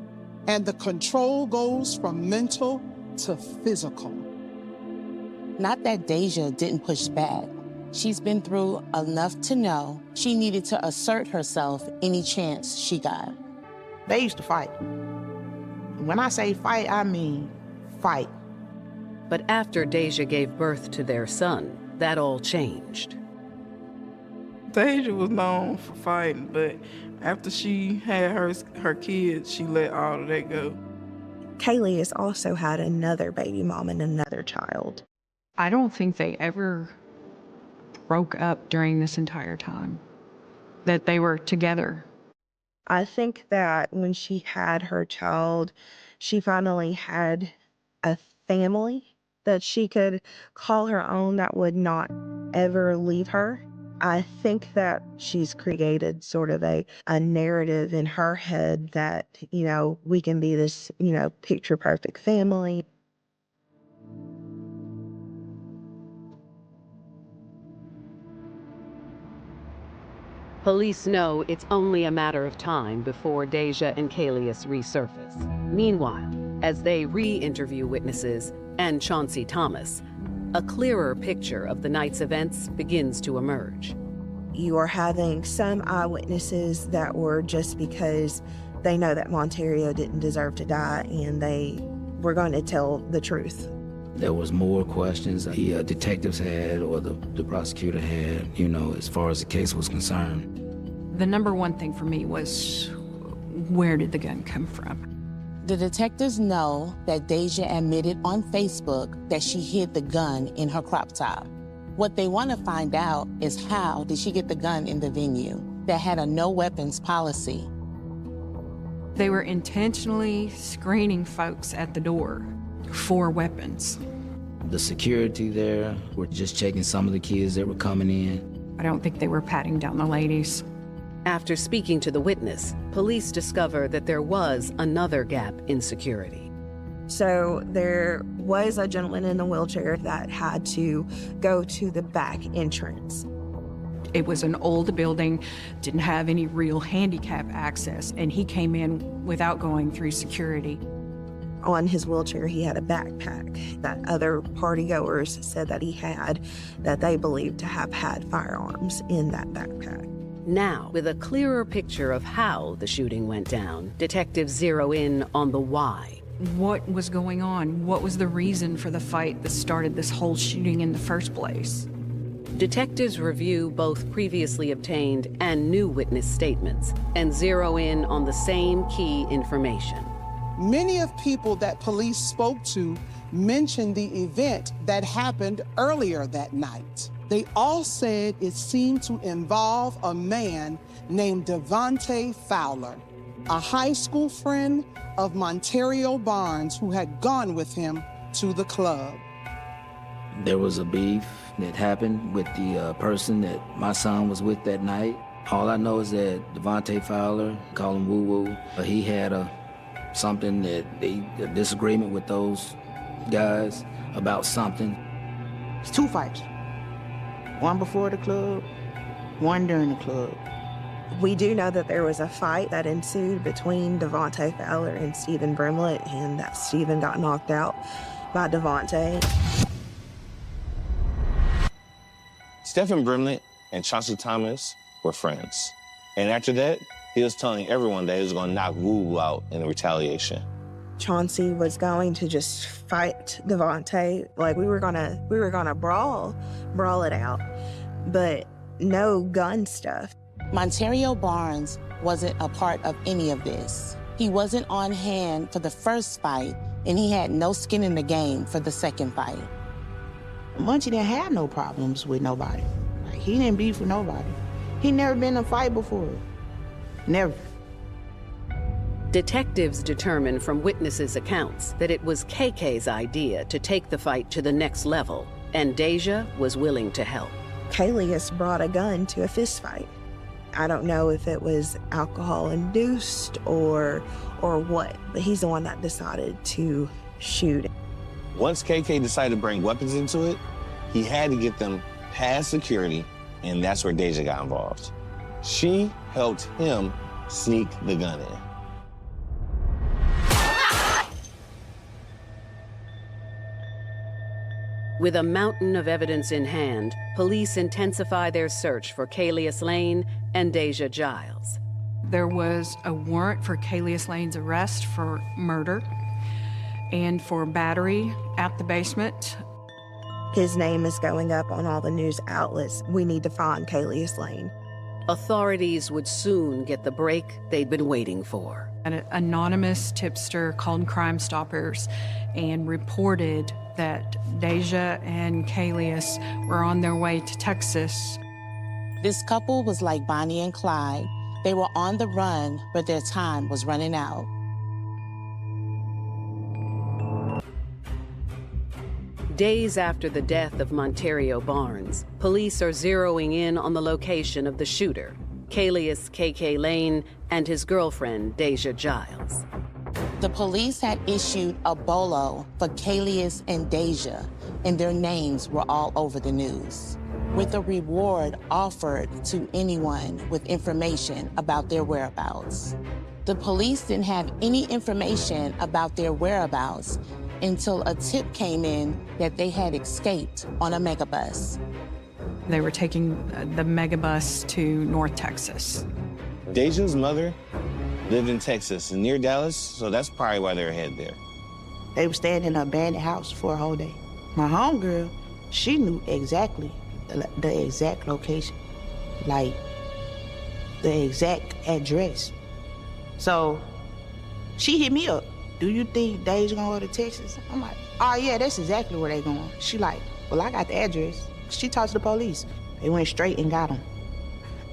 And the control goes from mental to physical. Not that Deja didn't push back. She's been through enough to know she needed to assert herself any chance she got. They used to fight. When I say fight, I mean fight. But after Deja gave birth to their son, that all changed. Deja was known for fighting, but after she had her kids, she let all of that go. Kalius also had another baby mom and another child. I don't think they ever broke up during this entire time, that they were together. I think that when she had her child, she finally had a family that she could call her own that would not ever leave her. I think that she's created sort of a narrative in her head that, you know, we can be this, you know, picture perfect family. Police know it's only a matter of time before Deja and Kalius resurface. Meanwhile, as they re-interview witnesses and Chauncey Thomas, a clearer picture of the night's events begins to emerge. You are having some eyewitnesses that were just because they know that Monterio didn't deserve to die and they were going to tell the truth. There was more questions the detectives had or the prosecutor had, you know, as far as the case was concerned. The number one thing for me was, where did the gun come from? The detectives know that Deja admitted on Facebook that she hid the gun in her crop top. What they want to find out is how did she get the gun in the venue that had a no weapons policy. They were intentionally screening folks at the door for weapons. The security there were just checking some of the kids that were coming in. I don't think they were patting down the ladies. After speaking to the witness, police discover that there was another gap in security. So there was a gentleman in a wheelchair that had to go to the back entrance. It was an old building, didn't have any real handicap access, and he came in without going through security. On his wheelchair, he had a backpack that other partygoers said that he had, that they believed to have had firearms in that backpack. Now, with a clearer picture of how the shooting went down, detectives zero in on the why. What was going on? What was the reason for the fight that started this whole shooting in the first place? Detectives review both previously obtained and new witness statements and zero in on the same key information. Many of people that police spoke to mentioned the event that happened earlier that night. They all said it seemed to involve a man named Devontae Fowler, a high school friend of Monterio Barnes who had gone with him to the club. There was a beef that happened with the person that my son was with that night. All I know is that Devontae Fowler, call him Woo Woo, he had a disagreement with those guys about something. It's two fights. One before the club, one during the club. We do know that there was a fight that ensued between Devontae Fowler and Stephen Brimlett, and that Stephen got knocked out by Devontae. Stephen Brimlett and Chauncey Thomas were friends. And after that, he was telling everyone that he was going to knock Woo Woo out in retaliation. Chauncey was going to just fight Devontae. Like we were gonna brawl it out, but no gun stuff. Monterio Barnes wasn't a part of any of this. He wasn't on hand for the first fight, and he had no skin in the game for the second fight. Munchie didn't have no problems with nobody. Like, he didn't beef with nobody. He never been in a fight before. Never. Detectives determined from witnesses' accounts that it was KK's idea to take the fight to the next level, and Deja was willing to help. Kalius brought a gun to a fist fight. I don't know if it was alcohol-induced or what, but he's the one that decided to shoot. Once KK decided to bring weapons into it, he had to get them past security, and that's where Deja got involved. She helped him sneak the gun in. With a mountain of evidence in hand, police intensify their search for Kalius Lane and Deja Giles. There was a warrant for Kalius Lane's arrest for murder and for battery at the basement. His name is going up on all the news outlets. We need to find Kalius Lane. Authorities would soon get the break they'd been waiting for. An anonymous tipster called Crime Stoppers and reported that Deja and Kalius were on their way to Texas. This couple was like Bonnie and Clyde. They were on the run, but their time was running out. Days after the death of Monterio Barnes, police are zeroing in on the location of the shooter, Kalius KK Lane, and his girlfriend, Deja Giles. The police had issued a bolo for Kalius and Deja, and their names were all over the news, with a reward offered to anyone with information about their whereabouts. The police didn't have any information about their whereabouts until a tip came in that they had escaped on a megabus. They were taking the megabus to North Texas. Deja's mother lived in Texas near Dallas, so that's probably why they're headed there. They were staying in an abandoned house for a whole day. My homegirl, she knew exactly the exact location, like the exact address. So she hit me up. Do you think Deja gonna go to Texas? I'm like, oh yeah, that's exactly where they going. She like, well, I got the address. She talked to the police. They went straight and got him.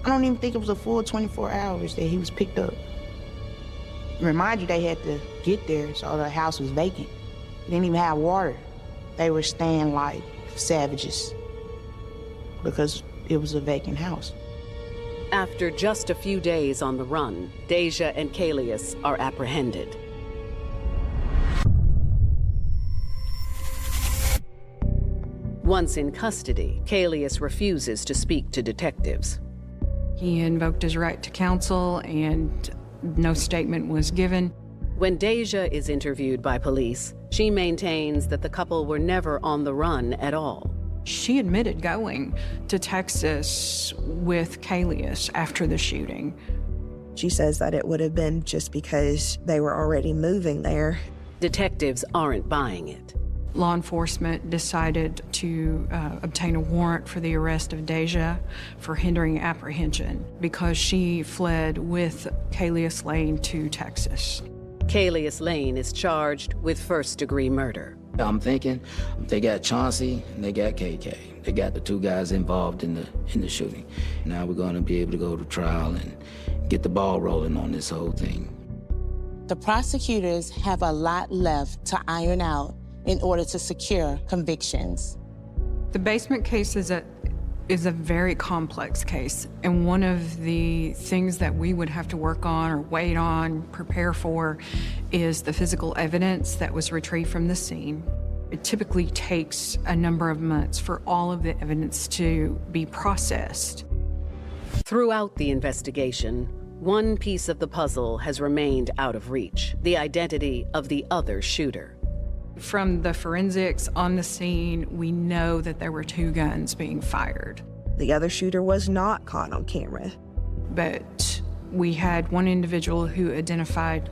I don't even think it was a full 24 hours that he was picked up. Remind you, they had to get there, so the house was vacant. They didn't even have water. They were staying like savages because it was a vacant house. After just a few days on the run, Deja and Kalius are apprehended. Once in custody, Kalius refuses to speak to detectives. He invoked his right to counsel and no statement was given. When Deja is interviewed by police, she maintains that the couple were never on the run at all. She admitted going to Texas with Kalius after the shooting. She says that it would have been just because they were already moving there. Detectives aren't buying it. Law enforcement decided to obtain a warrant for the arrest of Deja for hindering apprehension because she fled with Kalius Lane to Texas. Kalius Lane is charged with first-degree murder. I'm thinking they got Chauncey and they got KK. They got the two guys involved in the shooting. Now we're going to be able to go to trial and get the ball rolling on this whole thing. The prosecutors have a lot left to iron out in order to secure convictions. The basement case is a very complex case, and one of the things that we would have to work on or wait on, prepare for, is the physical evidence that was retrieved from the scene. It typically takes a number of months for all of the evidence to be processed. Throughout the investigation, one piece of the puzzle has remained out of reach: the identity of the other shooter. From the forensics on the scene, we know that there were two guns being fired. The other shooter was not caught on camera. But we had one individual who identified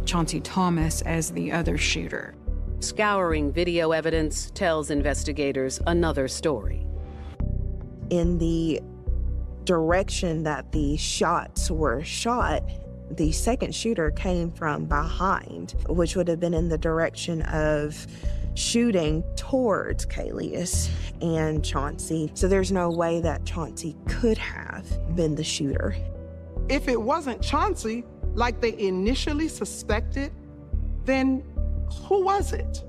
Chauncey Thomas as the other shooter. Scouring video evidence tells investigators another story. In the direction that the shots were shot, the second shooter came from behind, which would have been in the direction of shooting towards Kalius and Chauncey. So there's no way that Chauncey could have been the shooter. If it wasn't Chauncey, like they initially suspected, then who was it?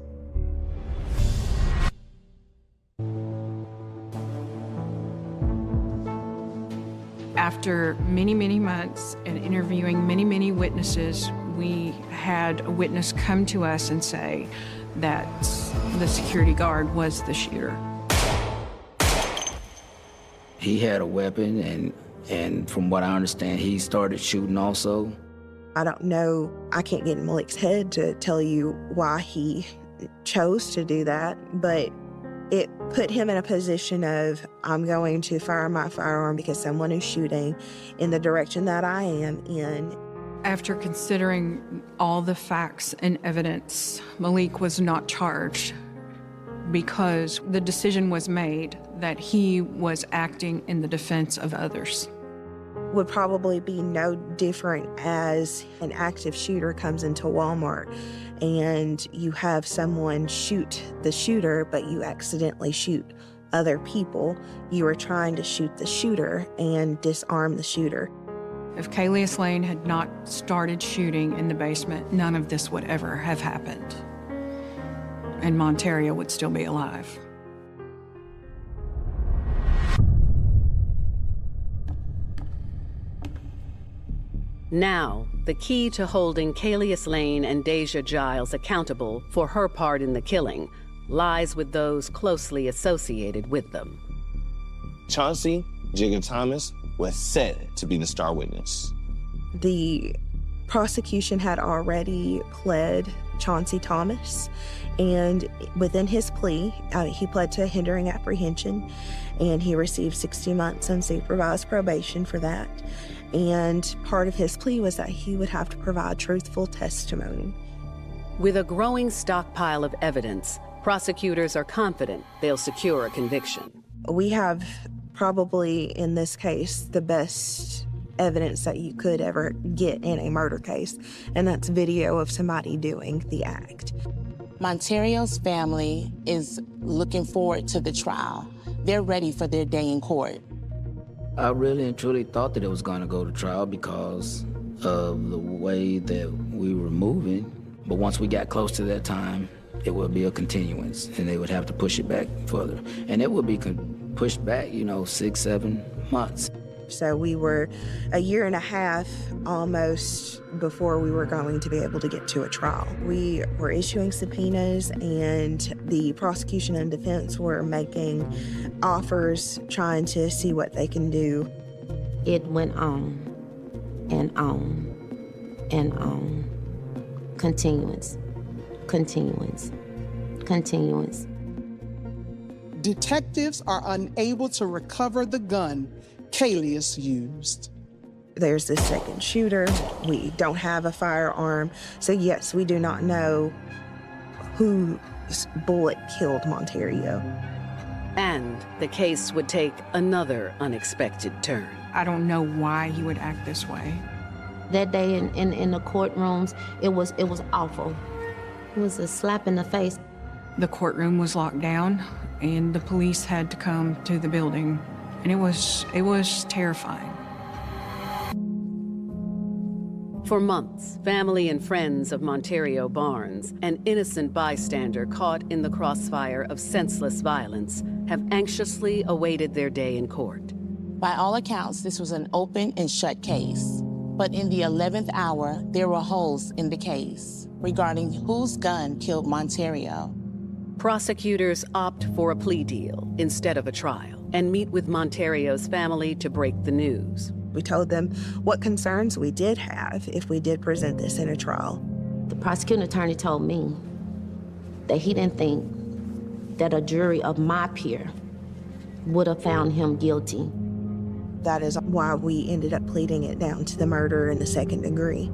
After many, many months and interviewing many, many witnesses, we had a witness come to us and say that the security guard was the shooter. He had a weapon, and from what I understand, he started shooting also. I don't know, I can't get in Malik's head to tell you why he chose to do that, but it put him in a position of, I'm going to fire my firearm because someone is shooting in the direction that I am in. After considering all the facts and evidence, Malik was not charged because the decision was made that he was acting in the defense of others. Would probably be no different as an active shooter comes into Walmart and you have someone shoot the shooter, but you accidentally shoot other people. You are trying to shoot the shooter and disarm the shooter. If Kalius Lane had not started shooting in the basement, none of this would ever have happened. And Monterio would still be alive. Now, the key to holding Kalius Lane and Deja Giles accountable for her part in the killing lies with those closely associated with them. Chauncey Jigga Thomas was set to be the star witness. The prosecution had already pled Chauncey Thomas, and within his plea, he pled to hindering apprehension, and he received 60 months unsupervised probation for that. And part of his plea was that he would have to provide truthful testimony. With a growing stockpile of evidence, prosecutors are confident they'll secure a conviction. We have probably, in this case, the best evidence that you could ever get in a murder case, and that's video of somebody doing the act. Monterio's family is looking forward to the trial. They're ready for their day in court. I really and truly thought that it was going to go to trial because of the way that we were moving. But once we got close to that time, it would be a continuance, and they would have to push it back further. And it would be pushed back, 6, 7 months. So we were a year and a half almost before we were going to be able to get to a trial. We were issuing subpoenas, and the prosecution and defense were making offers, trying to see what they can do. It went on and on and on. Continuance, continuance, continuance. Detectives are unable to recover the gun Kalius used. There's this second shooter. We don't have a firearm. So yes, we do not know whose bullet killed Monterio. And the case would take another unexpected turn. I don't know why he would act this way. That day in the courtrooms, it was awful. It was a slap in the face. The courtroom was locked down, and the police had to come to the building, and it was terrifying. For months, family and friends of Monterio Barnes, an innocent bystander caught in the crossfire of senseless violence, have anxiously awaited their day in court. By all accounts, this was an open and shut case. But in the 11th hour, there were holes in the case regarding whose gun killed Monterio. Prosecutors opt for a plea deal instead of a trial and meet with Monterio's family to break the news. We told them what concerns we did have if we did present this in a trial. The prosecuting attorney told me that he didn't think that a jury of my peer would have found him guilty. That is why we ended up pleading it down to the murder in the second degree.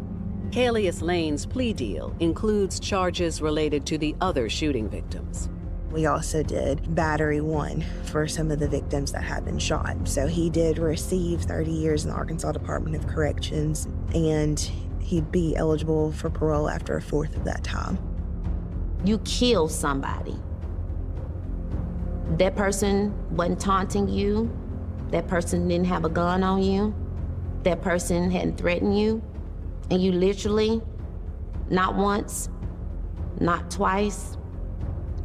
Kalius Lane's plea deal includes charges related to the other shooting victims. We also did battery 1 for some of the victims that had been shot. So he did receive 30 years in the Arkansas Department of Corrections, and he'd be eligible for parole after a fourth of that time. You kill somebody. That person wasn't taunting you. That person didn't have a gun on you. That person hadn't threatened you. And you literally, not once, not twice,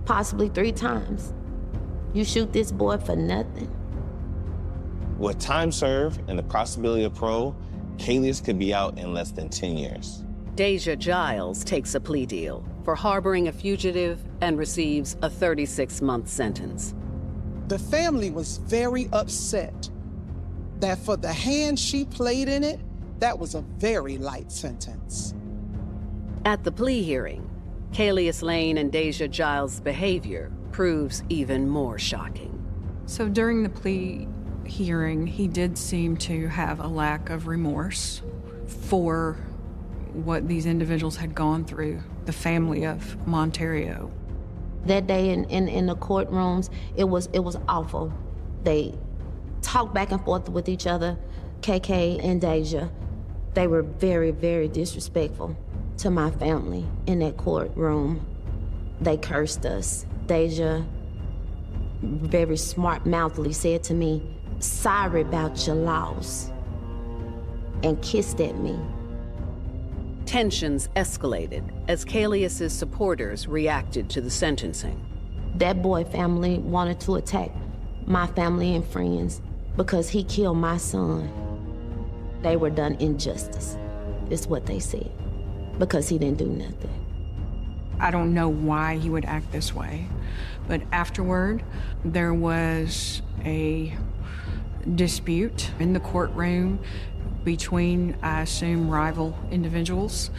possibly 3 times, you shoot this boy for nothing. With time served and the possibility of parole, Kalius could be out in less than 10 years. Deja Giles takes a plea deal for harboring a fugitive and receives a 36-month sentence. The family was very upset that for the hand she played in it, that was a very light sentence. At the plea hearing, Kalius Lane and Deja Giles' behavior proves even more shocking. So during the plea hearing, he did seem to have a lack of remorse for what these individuals had gone through, the family of Monterio. That day in the courtrooms, it was awful. They talked back and forth with each other, KK and Deja. They were very, very disrespectful to my family in that courtroom. They cursed us. Deja very smart-mouthly said to me, "Sorry about your loss," and kissed at me. Tensions escalated as Kalius' supporters reacted to the sentencing. That boy family wanted to attack my family and friends because he killed my son. They were done injustice, is what they said, because he didn't do nothing. I don't know why he would act this way, but afterward, there was a dispute in the courtroom between, I assume, rival individuals.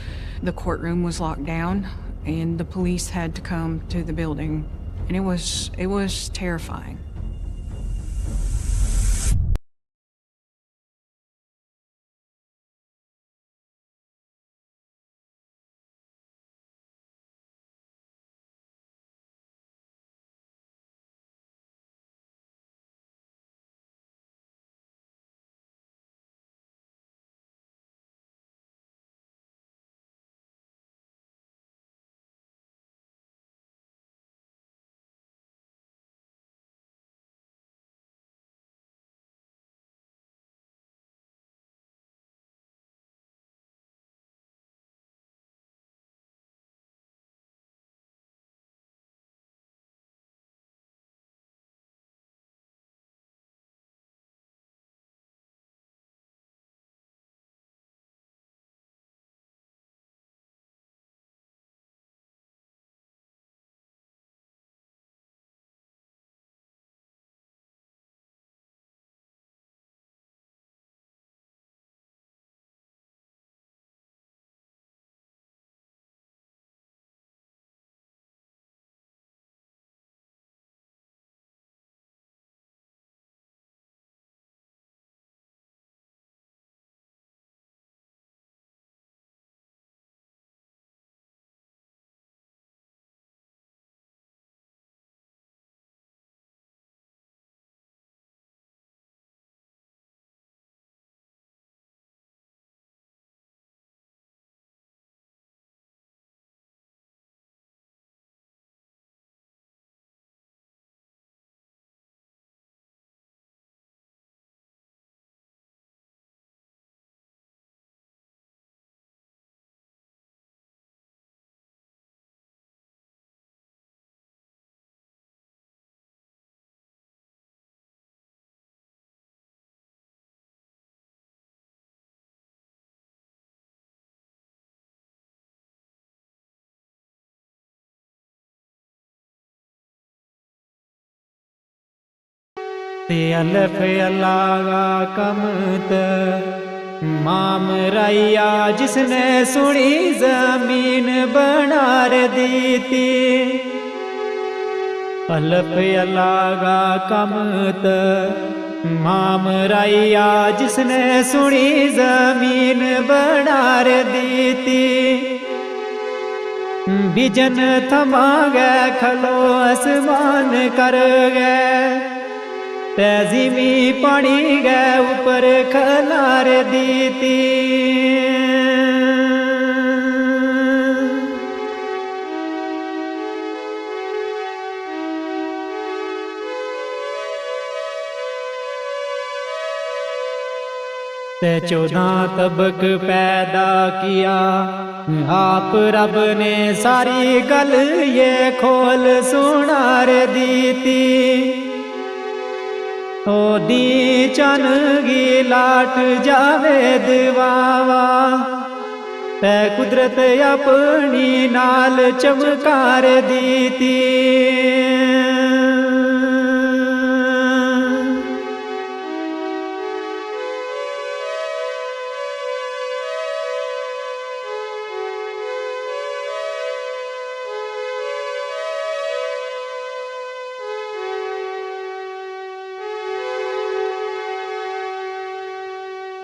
The courtroom was locked down and the police had to come to the building, and it was terrifying. ते अलफ अल्लाह कमत माम रैया जिसने सुनी जमीन बनार दी थी। अलफ अल्लाह कमत माम रैया जिसने सुनी जमीन बनार दी थी। बिजन थमा गए खलो आसमान कर गए तैजीमी पानी गए ऊपर खलार दी थी। ते 14 तबक पैदा किया आप रब ने सारी गल ये खोल सुनार दी थी। ओदी चनगी लाट जावे दवावा ते कुदरत अपनी नाल चमकार दीती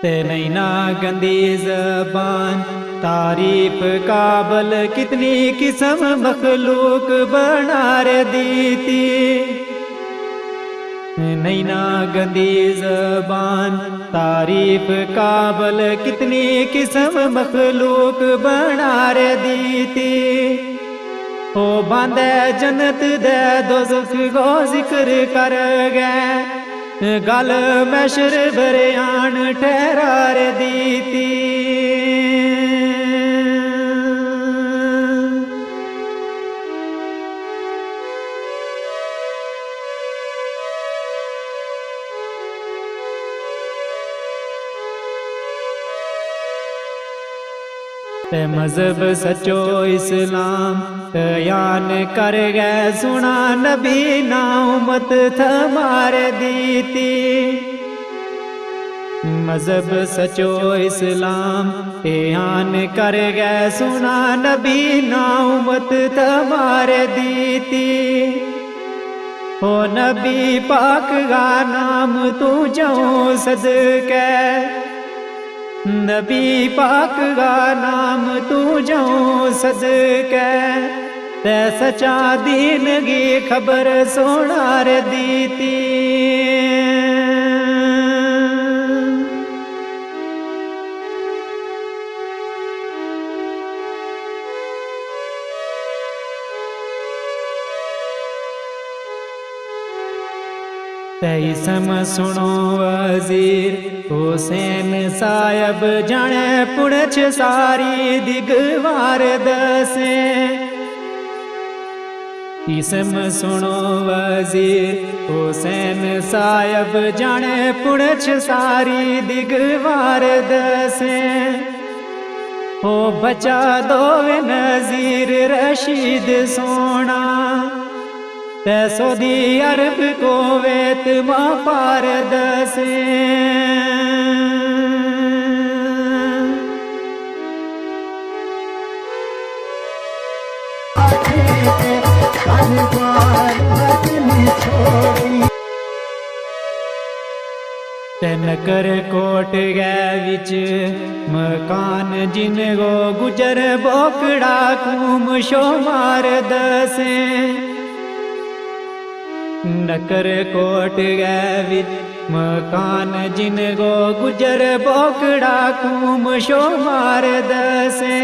ते नैना गंदी ज़बान तारीफ काबल कितनी किस्म मखलूक बना रे दीती नैना गंदी ज़बान तारीफ काबल कितनी किस्म मखलूक बना रे दीती ओ बांधे जन्नत दे दोज़ख को जिक्र कर गए गल मैशर बरयान ठहरार दीती ते मजहब सचो इस्लाम यान कर गए सुना नबी ना उम्मत थमार दीती मजहब सचो इस्लाम यान कर गए सुना नबी ना उम्मत थमार दीती ओ नबी पाक का नाम तू जाऊं सदके नबी पाक का नाम तू जाऊं सदके ते सचा दीन की खबर सोनार दीती तैसम सुनो वजीर हुसैन साहब जाने पुणछ सारी दिगवार दसे इसम सुनो वजीर हुसैन साहब जाने पुणछ सारी दिगवार दसे हो बचा दो नजीर रशीद सोना सऊदी अरब को वेत माँ पार दसे नकर कोट गए विच मकान जिन गो गुजर बोकड़ा कूम शो मार दसे नकर कोट गए विच मकान जिन गो गुजर बोकड़ा कूम शो मार दसे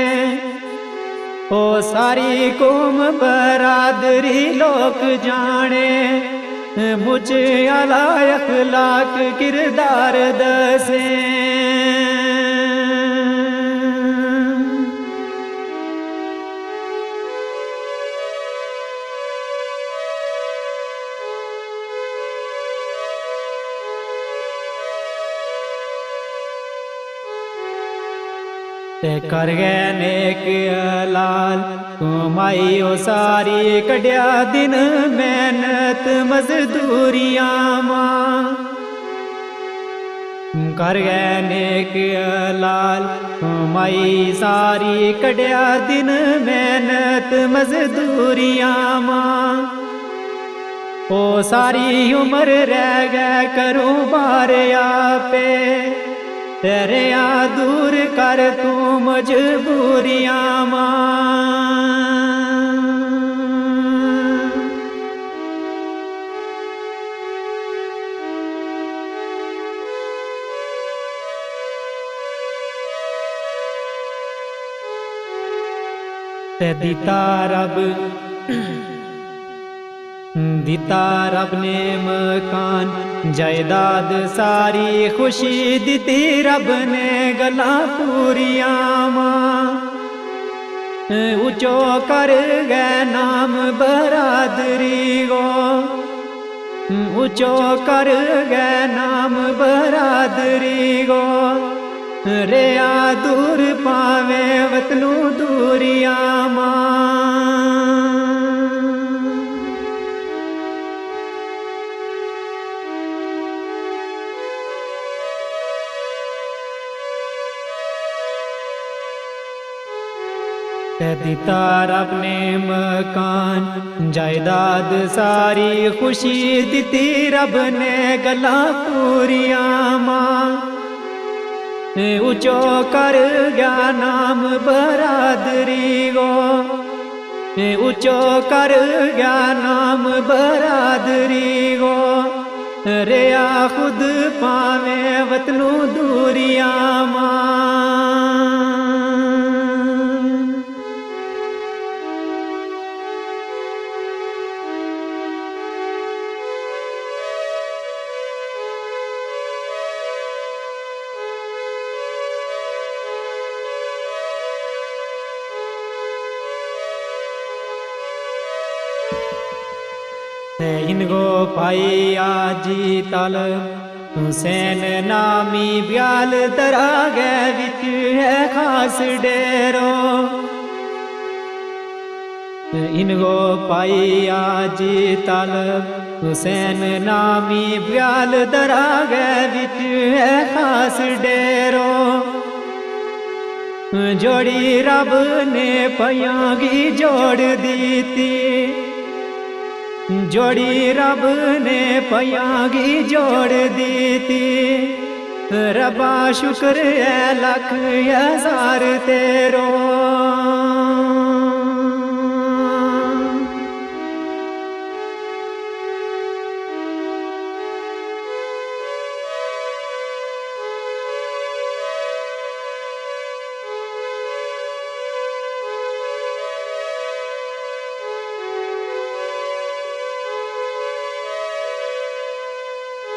ओ सारी कौम बरादरी लोक जाने मुझ अला अखलाक किरदार दसे ते कर गए नेक लाल तुमाई ओ सारी कड्या दिन मेहनत मजदूरियां मां कर गए नेक लाल तुमाई सारी कड्या दिन मेहनत मजदूरियां मां ओ सारी उम्र रह गए करूं बार आपे तेरे आ दूर कर तू मजबूरियां मां ते दिता रब ने मकान जायदाद सारी खुशी दिती रब ने गला पूरियां मां ऊंचो कर गए नाम बरादरी गो ऊंचो कर गए नाम बरादरी गो रे आ दूर पावे वतनू दूरिया दिता रब ने मकान जायदाद सारी खुशी दिती रब ने गला पूरिया मां ऊंचो कर गया नाम बरादरी गो ऊंचो कर गया नाम बरादरी गो रे आ खुद पावे वतनू दूरिया मां इनको पाई आजी तल हुसैन नामी ब्याल दरा गए विच है खास डेरो इनको पाई आजी तल हुसैन नामी ब्याल दरा गए विच है खास डेरो जोड़ी रब ने पयांगी जोड़ दी थी जोड़ी रब ने पयांगी जोड़ दी थी रबा शुक्र है लख हजार तेरो